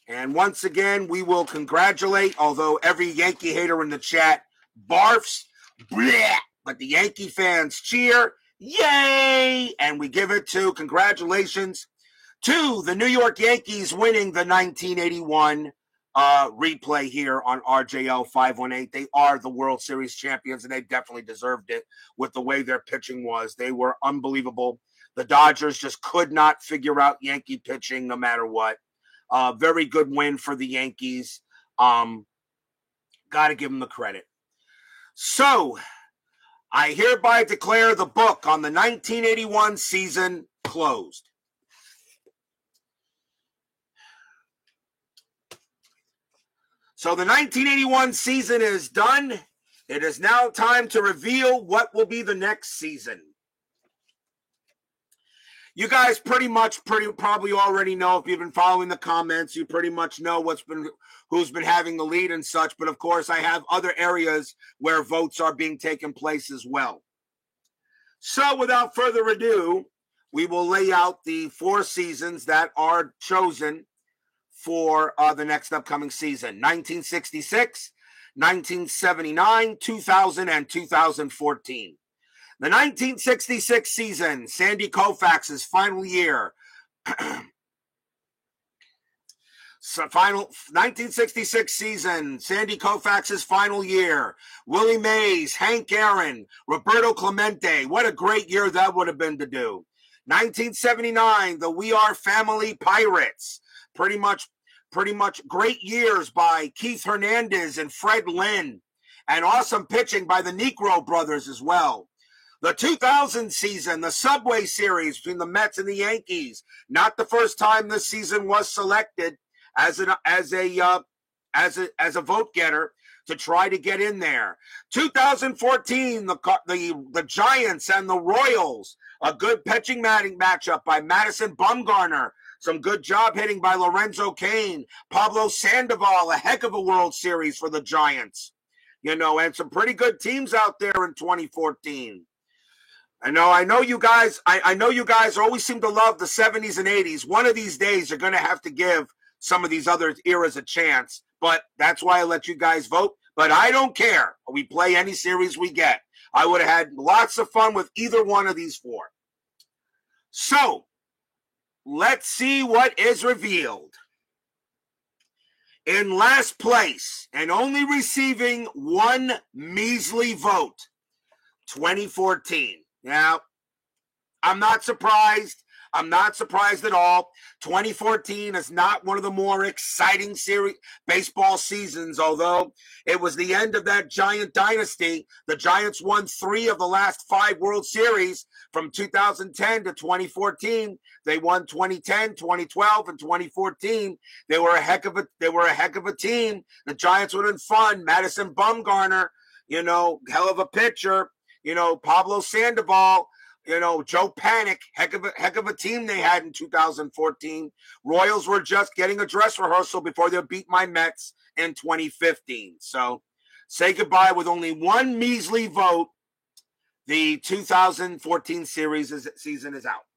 And once again, we will congratulate, although every Yankee hater in the chat barfs, bleh, but the Yankee fans cheer, yay! And we give it to congratulations to the New York Yankees winning the 1981 replay here on RJL 518. They are the World Series champions, and they definitely deserved it with the way their pitching was. They were unbelievable. The Dodgers just could not figure out Yankee pitching no matter what. Very good win for the Yankees. Got to give them the credit. So, I hereby declare the book on the 1981 season closed. So the 1981 season is done. It is now time to reveal what will be the next season. You guys probably already know, if you've been following the comments, you pretty much know who's been having the lead and such. But of course, I have other areas where votes are being taken place as well. So without further ado, we will lay out the 4 seasons that are chosen for the next upcoming season: 1966, 1979, 2000, and 2014. The 1966 season, Sandy Koufax's final year. 1966 season, Sandy Koufax's final year. Willie Mays, Hank Aaron, Roberto Clemente. What a great year that would have been to do. 1979, the We Are Family Pirates. Pretty much great years by Keith Hernandez and Fred Lynn, and awesome pitching by the Negro brothers as well. The 2000 season, the Subway Series between the Mets and the Yankees. Not the first time this season was selected as a vote getter to try to get in there. 2014, the Giants and the Royals. A good pitching matchup by Madison Bumgarner. Some good job hitting by Lorenzo Cain. Pablo Sandoval, a heck of a World Series for the Giants. And some pretty good teams out there in 2014. I know you guys always seem to love the 70s and 80s. One of these days, you're going to have to give some of these other eras a chance. But that's why I let you guys vote. But I don't care. We play any series we get. I would have had lots of fun with either one of these 4. So, let's see what is revealed. In last place, and only receiving 1 measly vote, 2014. Now, I'm not surprised. I'm not surprised at all. 2014 is not one of the more exciting baseball seasons, although it was the end of that Giant dynasty. The Giants won 3 of the last 5 World Series from 2010 to 2014. They won 2010, 2012, and 2014. They were a heck of a team. The Giants were in fun. Madison Bumgarner, hell of a pitcher. Pablo Sandoval. Joe Panik, heck of a team they had in 2014. Royals were just getting a dress rehearsal before they beat my Mets in 2015. So say goodbye with only one measly vote. The 2014 season is out.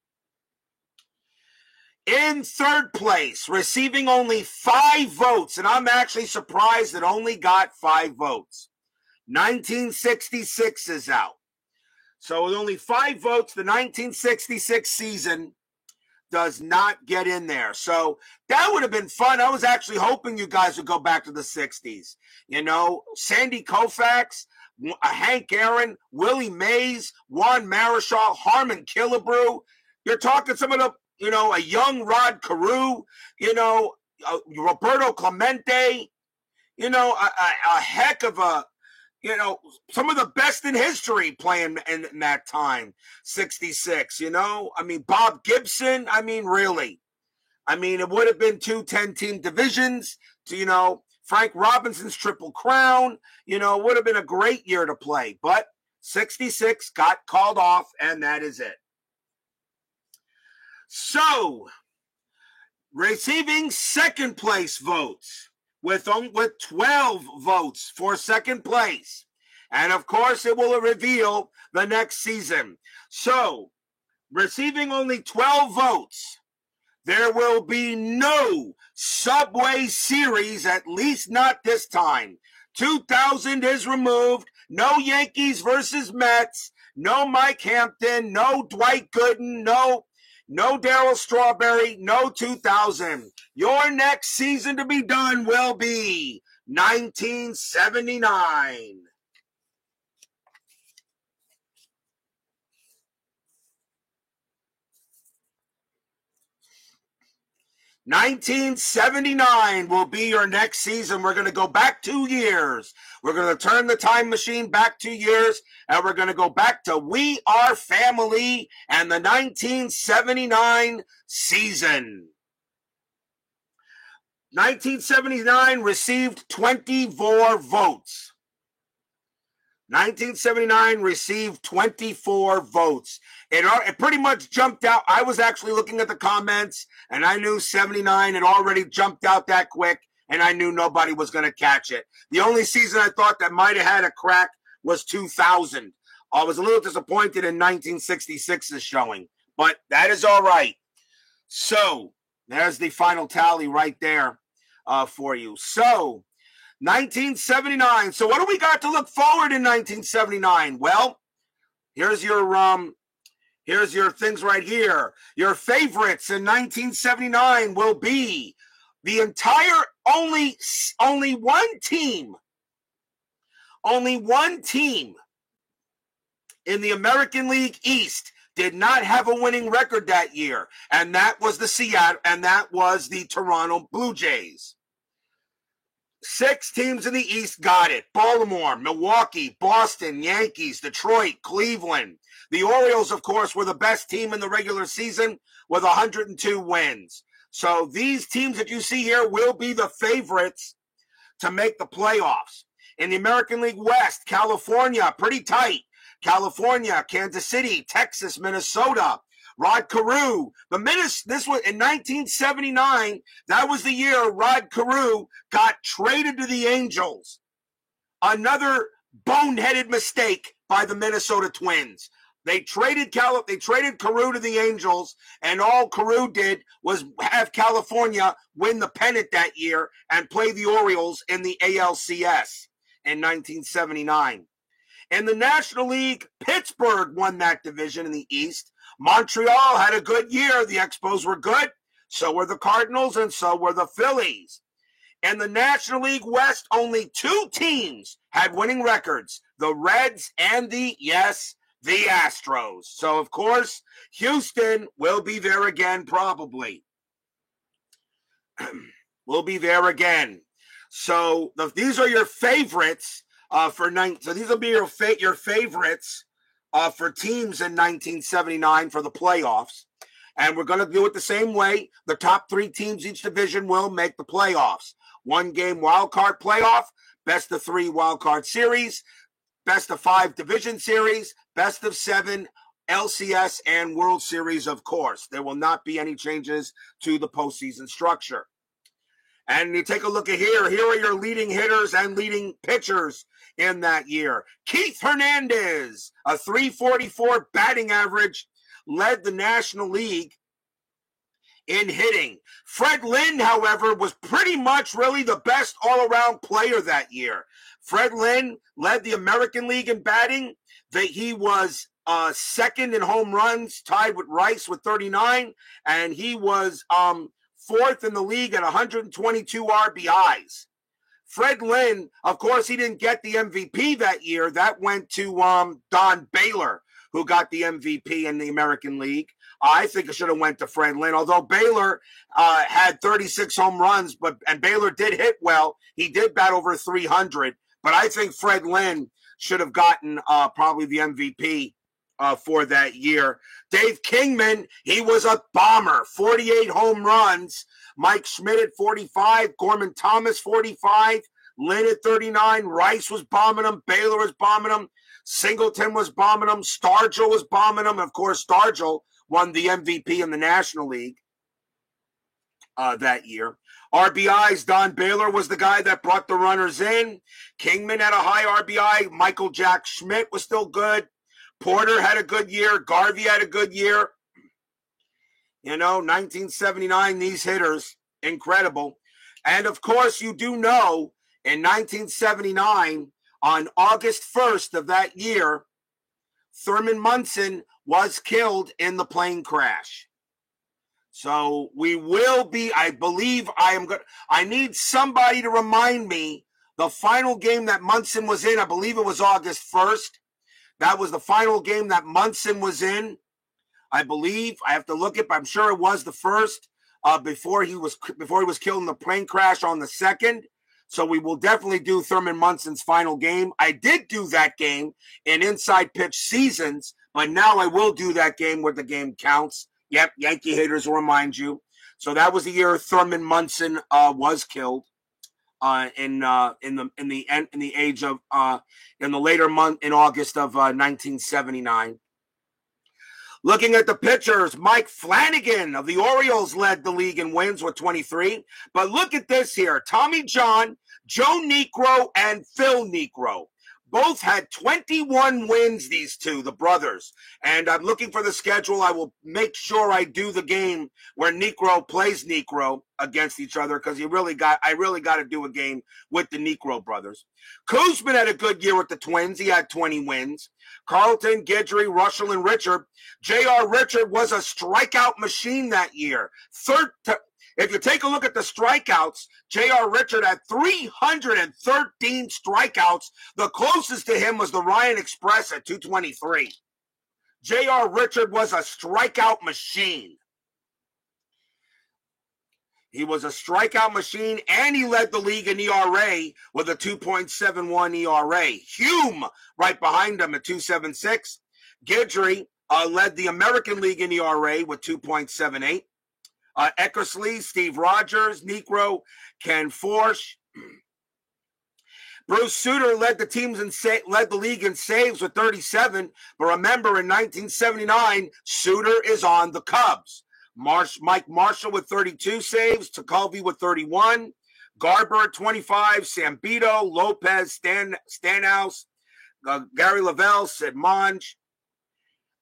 In third place, receiving only 5 votes, and I'm actually surprised it only got 5 votes. 1966 is out. So with only 5 votes, the 1966 season does not get in there. So that would have been fun. I was actually hoping you guys would go back to the 60s. Sandy Koufax, Hank Aaron, Willie Mays, Juan Marichal, Harmon Killebrew. You're talking some of the, a young Rod Carew, Roberto Clemente, a heck of a, some of the best in history playing in that time, 66, Bob Gibson, really. It would have been 2 10-team divisions to, Frank Robinson's Triple Crown, would have been a great year to play. But 66 got called off, and that is it. So, receiving second place votes, with 12 votes for second place. And of course, it will reveal the next season. So, receiving only 12 votes, there will be no Subway Series, at least not this time. 2000 is removed. No Yankees versus Mets. No Mike Hampton. No Dwight Gooden. No Darryl Strawberry, no 2000. Your next season to be done will be 1979. $1979 will be your next season. We're going to go back 2 years. We're going to turn the time machine back 2 years, and we're going to go back to We Are Family and the 1979 season. 1979 received 24 votes. 1979 received 24 votes. It pretty much jumped out. I was actually looking at the comments, and I knew 79 had already jumped out that quick, and I knew nobody was going to catch it. The only season I thought that might have had a crack was 2000. I was a little disappointed in 1966's showing, but that is all right. So there's the final tally right there for you. So 1979. So what do we got to look forward in 1979? Well, here's your things right here. Your favorites in 1979 will be the entire only one team. Only one team in the American League East did not have a winning record that year, and that was the Toronto Blue Jays. 6 teams in the East got it. Baltimore, Milwaukee, Boston, Yankees, Detroit, Cleveland. The Orioles, of course, were the best team in the regular season with 102 wins. So these teams that you see here will be the favorites to make the playoffs. In the American League West, California, pretty tight. California, Kansas City, Texas, Minnesota. Rod Carew. This was in 1979. That was the year Rod Carew got traded to the Angels. Another boneheaded mistake by the Minnesota Twins. They traded Carew to the Angels, and all Carew did was have California win the pennant that year and play the Orioles in the ALCS in 1979. In the National League, Pittsburgh won that division in the East. Montreal had a good year. The Expos were good. So were the Cardinals, and so were the Phillies. In the National League West, only 2 teams had winning records. The Reds and the the Astros. So, of course, Houston will be there again, probably. We'll be there again. So these are your favorites for So these will be your favorites for teams in 1979 for the playoffs. And we're going to do it the same way. The top 3 teams each division will make the playoffs. 1-game wild card playoff, best of 3 wild card series, best of 5 division series, best of 7 LCS and World Series, of course. There will not be any changes to the postseason structure. And you take a look at here. Here are your leading hitters and leading pitchers in that year. Keith Hernandez, a .344 batting average, led the National League in hitting. Fred Lynn, however, was pretty much really the best all-around player that year. Fred Lynn led the American League in batting. He was second in home runs, tied with Rice with 39, and he was 4th in the league at 122 RBIs. Fred Lynn, of course, he didn't get the MVP that year. That went to Don Baylor, who got the MVP in the American League. I think it should have went to Fred Lynn, although Baylor had 36 home runs, and Baylor did hit well. He did bat over 300, but I think Fred Lynn should have gotten probably the MVP for that year. Dave Kingman, he was a bomber, 48 home runs. Mike Schmidt at 45, Gorman Thomas 45, Lynn at 39, Rice was bombing him, Baylor was bombing him, Singleton was bombing him, Stargell was bombing him. Of course, Stargell won the MVP in the National League that year. RBIs, Don Baylor was the guy that brought the runners in. Kingman had a high RBI. Michael Jack Schmidt was still good. Porter had a good year. Garvey had a good year. 1979, these hitters, incredible. And, of course, you do know in 1979, on August 1st of that year, Thurman Munson was killed in the plane crash. So we will be, I believe I need somebody to remind me the final game that Munson was in. I believe it was August 1st. That was the final game that Munson was in. I believe I have to look it, but I'm sure it was the first before he was killed in the plane crash on the 2nd. So we will definitely do Thurman Munson's final game. I did do that game in Inside Pitch Seasons, but now I will do that game where the game counts. Yep, Yankee haters will remind you. So that was the year Thurman Munson was killed in the later month in August of 1979. Looking at the pitchers, Mike Flanagan of the Orioles led the league in wins with 23. But look at this here. Tommy John, Joe Niekro, and Phil Niekro both had 21 wins, these two, the brothers. And I'm looking for the schedule. I will make sure I do the game where Niekro plays Niekro against each other because I really got to do a game with the Niekro brothers. Koosman had a good year with the Twins. He had 20 wins. Carlton, Guidry, Russell, and Richard. J.R. Richard was a strikeout machine that year. If you take a look at the strikeouts, J.R. Richard had 313 strikeouts. The closest to him was the Ryan Express at 223. J.R. Richard was a strikeout machine. He was a strikeout machine, and he led the league in ERA with a 2.71 ERA. Hume right behind him at 2.76. Guidry led the American League in ERA with 2.78. Eckersley, Steve Rogers, Niekro, Ken Forsch. Bruce Sutter led the league in saves with 37. But remember, in 1979, Sutter is on the Cubs. Mike Marshall with 32 saves, Tekulve with 31, Garber at 25, Sambito, Lopez, Stanhouse, Gary Lavelle, Sid Monge.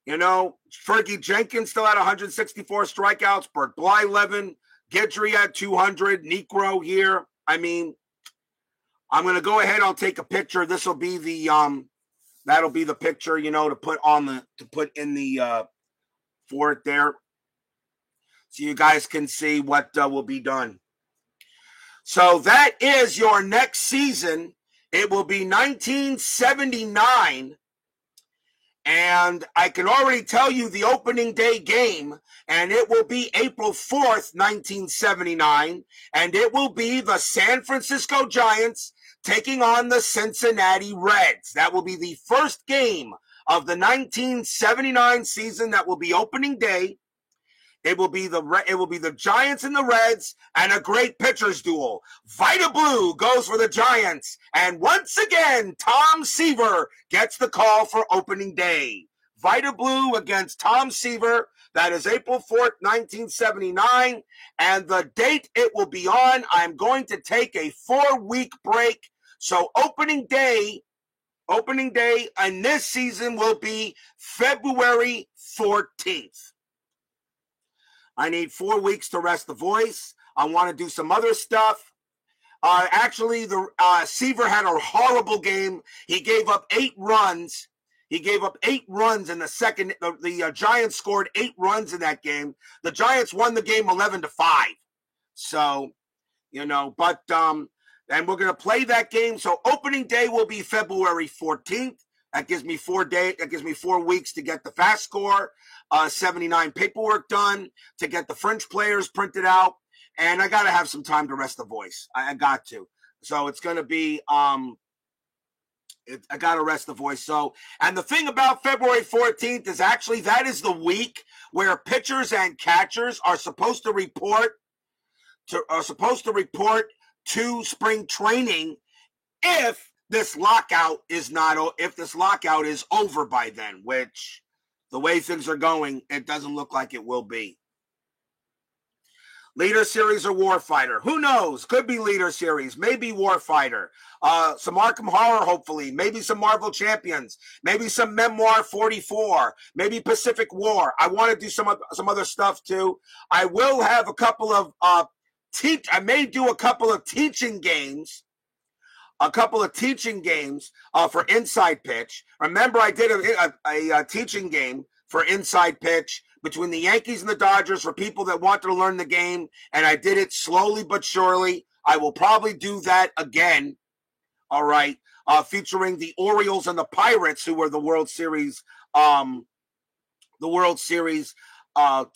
Fergie Jenkins still had 164 strikeouts, Bert Blyleven, Guidry had 200, Niekro here. I'm going to go ahead. I'll take a picture. This will be that'll be the picture, to put in the for it there. So you guys can see what will be done. So that is your next season. It will be 1979. And I can already tell you the opening day game, and it will be April 4th, 1979, and it will be the San Francisco Giants taking on the Cincinnati Reds. That will be the first game of the 1979 season. That will be opening day. It will be the Giants and the Reds, and a great pitchers duel. Vida Blue goes for the Giants, and once again, Tom Seaver gets the call for opening day. Vida Blue against Tom Seaver. That is April 4th, 1979, and the date it will be on, I'm going to take a 4-week break. So opening day in this season will be February 14th. I need 4 weeks to rest the voice. I want to do some other stuff. Actually, Seaver had a horrible game. He gave up 8 runs. He gave up 8 runs in the second. The Giants scored 8 runs in that game. The Giants won the game 11-5. So, but and we're going to play that game. So opening day will be February 14th. That gives me 4 weeks to get the fast score, 79 paperwork done, to get the French players printed out, and I got to have some time to rest the voice. I got to. So it's going to be, I got to rest the voice. So, and the thing about February 14th is actually that is the week where pitchers and catchers are supposed to report to spring training if this lockout is over by then, which the way things are going, it doesn't look like it will be. Leader Series or Warfighter? Who knows? Could be Leader Series, maybe Warfighter. Some Arkham Horror, hopefully. Maybe some Marvel Champions. Maybe some Memoir 44. Maybe Pacific War. I want to do some other stuff too. I will have a couple of I may do a couple of teaching games. For Inside Pitch. Remember, I did a teaching game for Inside Pitch between the Yankees and the Dodgers for people that wanted to learn the game, and I did it slowly but surely. I will probably do that again, all right, featuring the Orioles and the Pirates, who were the World Series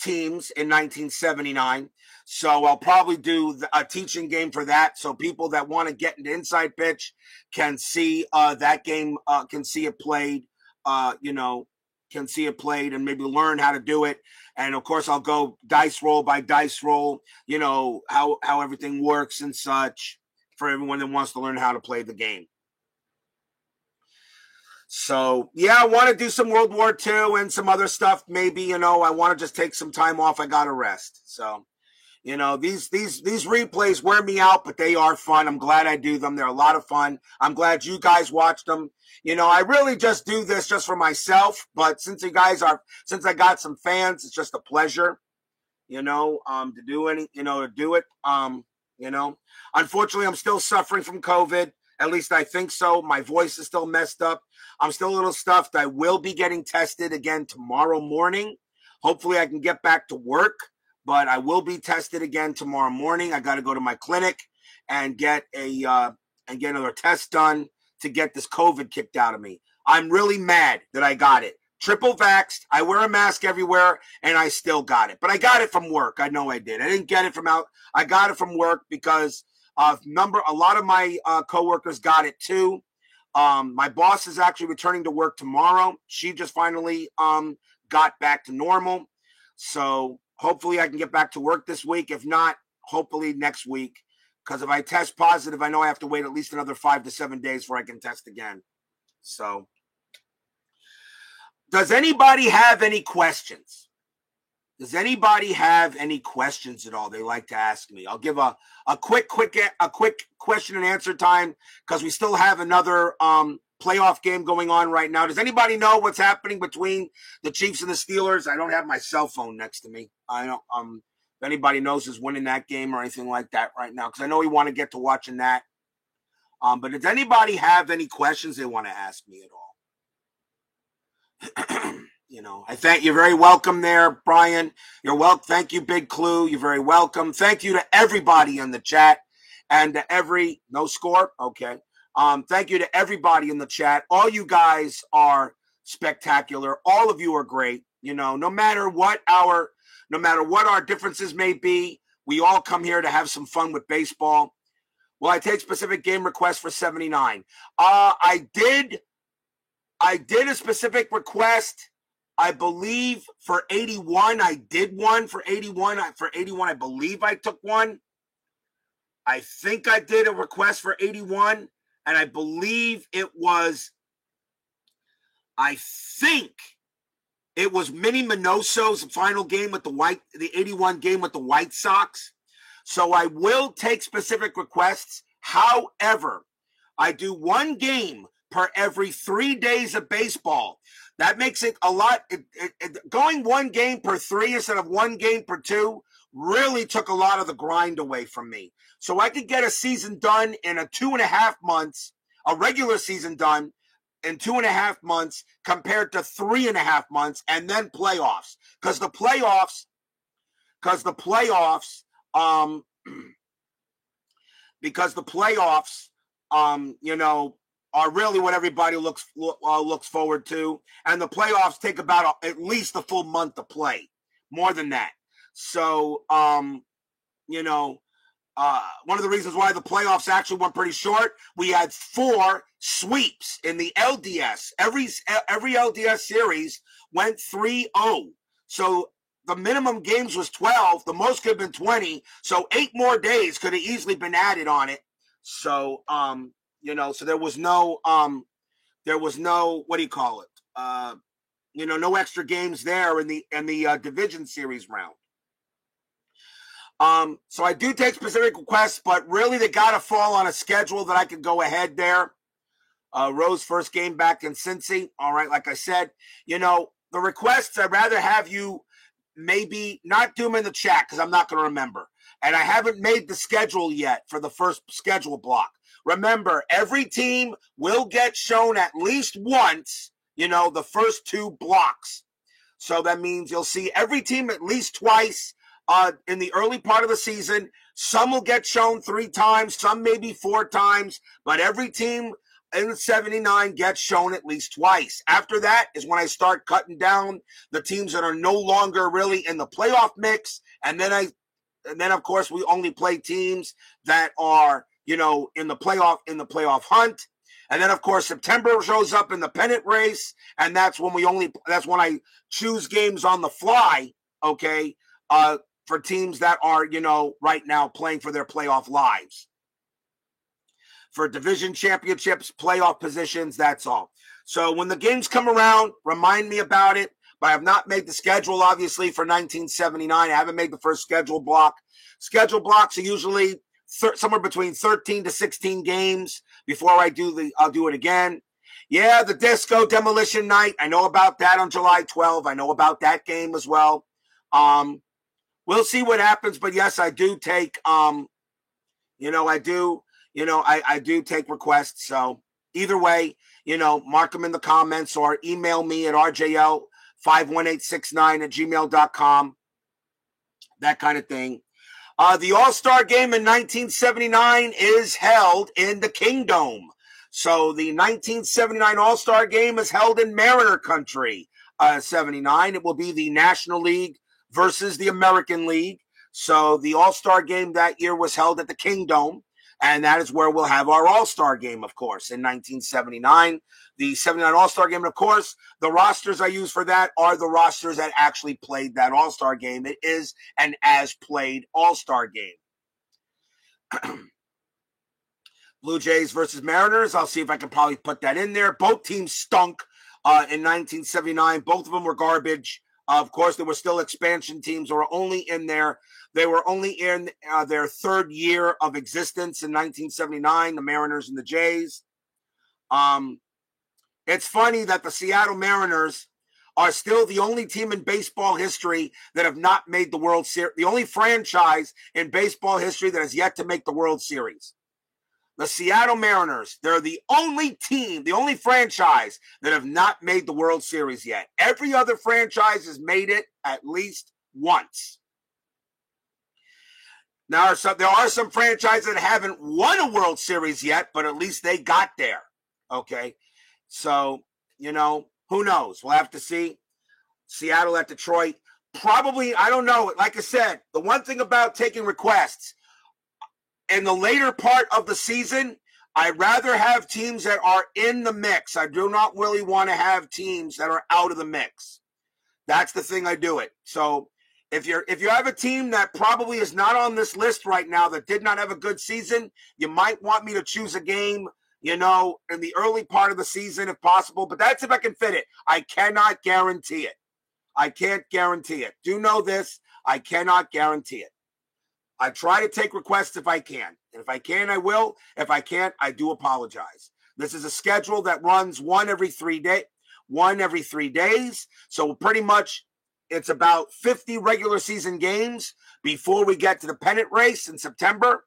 teams in 1979. So I'll probably do a teaching game for that, so people that want to get into Inside Pitch can see that game, can see it played, and maybe learn how to do it. And of course, I'll go dice roll by dice roll, how everything works and such for everyone that wants to learn how to play the game. So, yeah, I want to do some World War II and some other stuff. Maybe, I want to just take some time off. I got to rest. So, these replays wear me out, but they are fun. I'm glad I do them. They're a lot of fun. I'm glad you guys watched them. I really just do this just for myself, but since I got some fans, it's just a pleasure, to do it. Unfortunately, I'm still suffering from COVID. At least I think so. My voice is still messed up. I'm still a little stuffed. I will be getting tested again tomorrow morning. Hopefully I can get back to work, but I will be tested again tomorrow morning. I got to go to my clinic and get another test done to get this COVID kicked out of me. I'm really mad that I got it. Triple vaxxed. I wear a mask everywhere, and I still got it. But I got it from work. I know I did. I didn't get it from out. I got it from work because a lot of my coworkers got it too. My boss is actually returning to work tomorrow. She just finally got back to normal. So hopefully I can get back to work this week. If not, hopefully next week. Because if I test positive, I know I have to wait at least another 5 to 7 days before I can test again. So, does anybody have any questions? Does anybody have any questions at all they like to ask me? I'll give a quick question and answer time because we still have another playoff game going on right now. Does anybody know what's happening between the Chiefs and the Steelers? I don't have my cell phone next to me. I don't. If anybody knows who's winning that game or anything like that right now, because I know we want to get to watching that. But does anybody have any questions they want to ask me at all? I thank you. Very welcome there, Brian. You're welcome. Thank you, Big Clue. You're very welcome. Thank you to everybody in the chat and to no score. Okay. Thank you to everybody in the chat. All you guys are spectacular. All of you are great. You know, no matter what our differences may be, we all come here to have some fun with baseball. Will I take specific game requests for 79? I did a specific request, I believe, for 81. I did one for 81. For 81, I believe I took one. I think I did a request for 81, and I believe it was Minnie Minoso's final game with the 81 game with the White Sox. So I will take specific requests. However, I do one game per every 3 days of baseball. That makes it a lot. Going one game per 3 instead of one game per 2 really took a lot of the grind away from me. So I could get a season done in 2.5 months, a regular season done in 2.5 months compared to 3.5 months, and then playoffs. Because the playoffs, you know, are really what everybody looks forward to, and the playoffs take about at least a full month to play, more than that. So, you know, one of the reasons why the playoffs actually went pretty short, we had 4 sweeps in the LDS. Every LDS series went 3-0. So the minimum games was 12. The most could have been 20. So 8 more days could have easily been added on it. So, you know, so there was no, what do you call it? You know, no extra games there in the division series round. So I do take specific requests, but really they got to fall on a schedule that I can go ahead there. Rose first game back in Cincy. All right, like I said, you know, the requests, I'd rather have you maybe not do them in the chat because I'm not going to remember. And I haven't made the schedule yet for the first schedule block. Remember, every team will get shown at least once, you know, the first 2 blocks. So that means you'll see every team at least twice in the early part of the season. Some will get shown 3 times, some maybe 4 times, but every team in 79 gets shown at least twice. After that is when I start cutting down the teams that are no longer really in the playoff mix, and then of course we only play teams that are, you know, in the playoff hunt. And then of course September shows up in the pennant race, and that's when I choose games on the fly, okay, for teams that are, you know, right now playing for their playoff lives. For division championships, playoff positions, that's all. So when the games come around, remind me about it. But I have not made the schedule, obviously, for 1979. I haven't made the first schedule block. Schedule blocks are usually somewhere between 13 to 16 games before I'll do it again. Yeah, the Disco Demolition Night. I know about that on July 12th. I know about that game as well. We'll see what happens. But yes, I do take, I do take requests. So either way, you know, mark them in the comments or email me at rjl51869@gmail.com. That kind of thing. The All-Star Game in 1979 is held in the Kingdome. So the 1979 All-Star Game is held in Mariner Country. 79. It will be the National League versus the American League. So the All-Star Game that year was held at the Kingdome, and that is where we'll have our All-Star Game, of course, in 1979. The 79 All-Star Game, and of course, the rosters I use for that are the rosters that actually played that All-Star Game. It is an as-played All-Star Game. Blue Jays versus Mariners. I'll see if I can probably put that in there. Both teams stunk in 1979. Both of them were garbage. Of course, there were still expansion teams that were only in there. They were only in their 3rd year of existence in 1979, the Mariners and the Jays. It's funny that the Seattle Mariners are still the only team in baseball history that have not made the World Series. The only franchise in baseball history that has yet to make the World Series. The Seattle Mariners, they're the only team, the only franchise that have not made the World Series yet. Every other franchise has made it at least once. Now, there are some franchises that haven't won a World Series yet, but at least they got there. Okay. So, you know, Who knows? We'll have to see. Seattle at Detroit. Probably, I don't know. Like I said, the one thing about taking requests, in the later part of the season, I'd rather have teams that are in the mix. I do not really want to have teams that are out of the mix. That's the thing I do it. So if you have a team that probably is not on this list right now that did not have a good season, you might want me to choose a game, in the early part of the season if possible. But that's if I can fit it. I cannot guarantee it. I can't guarantee it. Do know this. I cannot guarantee it. I try to take requests if I can. And if I can, I will. If I can't, I do apologize. This is a schedule that runs one every 3 days. So pretty much it's about 50 regular season games before we get to the pennant race in September.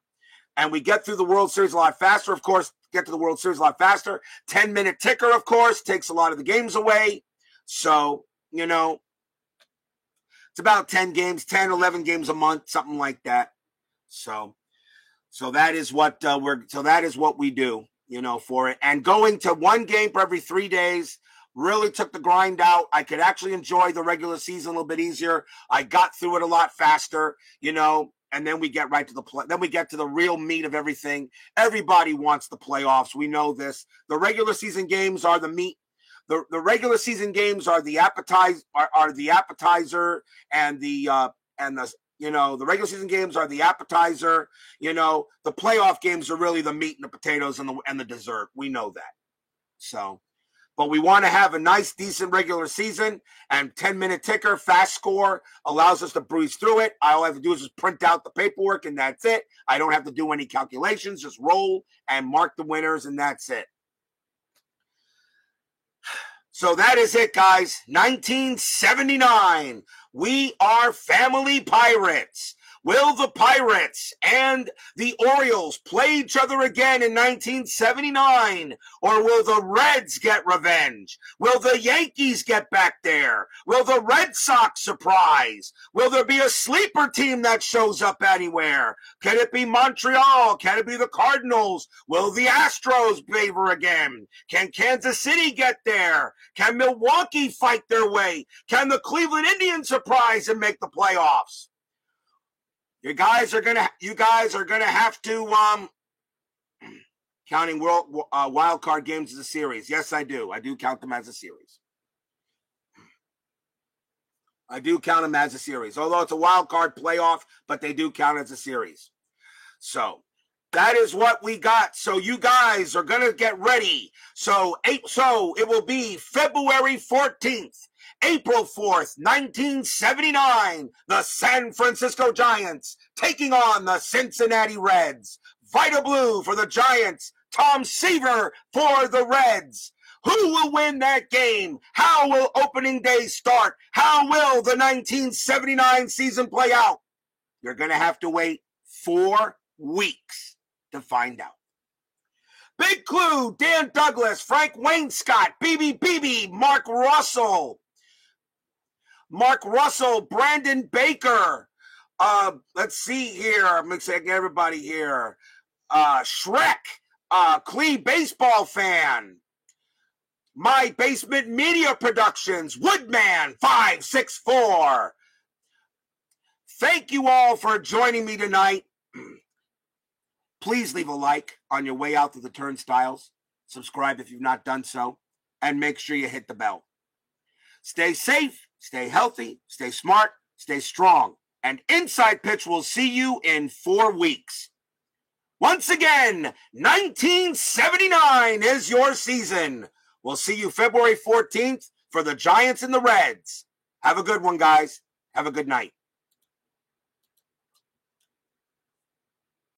And we get through the World Series a lot faster. Of course, get to the World Series a lot faster. 10-minute ticker, of course, takes a lot of the games away. So, it's about 10 games, 10, 11 games a month, something like that. So that is what we do, for it. And going to one game for every 3 days really took the grind out. I could actually enjoy the regular season a little bit easier. I got through it a lot faster, and then we get right to then we get to the real meat of everything. Everybody wants the playoffs. We know this. The regular season games are the meat. The regular season games are the appetizer, and the regular season games are the appetizer. The playoff games are really the meat and the potatoes and the dessert. We know that. So, but we want to have a nice, decent regular season, and 10-minute ticker, fast score allows us to breeze through it. All I have to do is just print out the paperwork, and that's it. I don't have to do any calculations. Just roll and mark the winners, and that's it. So that is it, guys. 1979. We are family pirates. Will the Pirates and the Orioles play each other again in 1979? Or will the Reds get revenge? Will the Yankees get back there? Will the Red Sox surprise? Will there be a sleeper team that shows up anywhere? Can it be Montreal? Can it be the Cardinals? Will the Astros favor again? Can Kansas City get there? Can Milwaukee fight their way? Can the Cleveland Indians surprise and make the playoffs? You guys are gonna have to counting wild card games as a series. Yes, I do. I do count them as a series. Although it's a wild card playoff, but they do count as a series. So that is what we got. So you guys are gonna get ready. So it will be February 14th. April 4th, 1979, the San Francisco Giants taking on the Cincinnati Reds. Vita Blue for the Giants, Tom Seaver for the Reds. Who will win that game? How will opening day start? How will the 1979 season play out? You're going to have to wait 4 weeks to find out. Big Clue, Dan Douglas, Frank Wainscott, BB, Mark Russell, Brandon Baker. Let's see here. I'm mixing everybody here. Shrek, Clee Baseball Fan, My Basement Media Productions, Woodman 564. Thank you all for joining me tonight. Please leave a like on your way out to the turnstiles. Subscribe if you've not done so. And make sure you hit the bell. Stay safe. Stay healthy, stay smart, stay strong. And Inside Pitch will see you in 4 weeks. Once again, 1979 is your season. We'll see you February 14th for the Giants and the Reds. Have a good one, guys. Have a good night.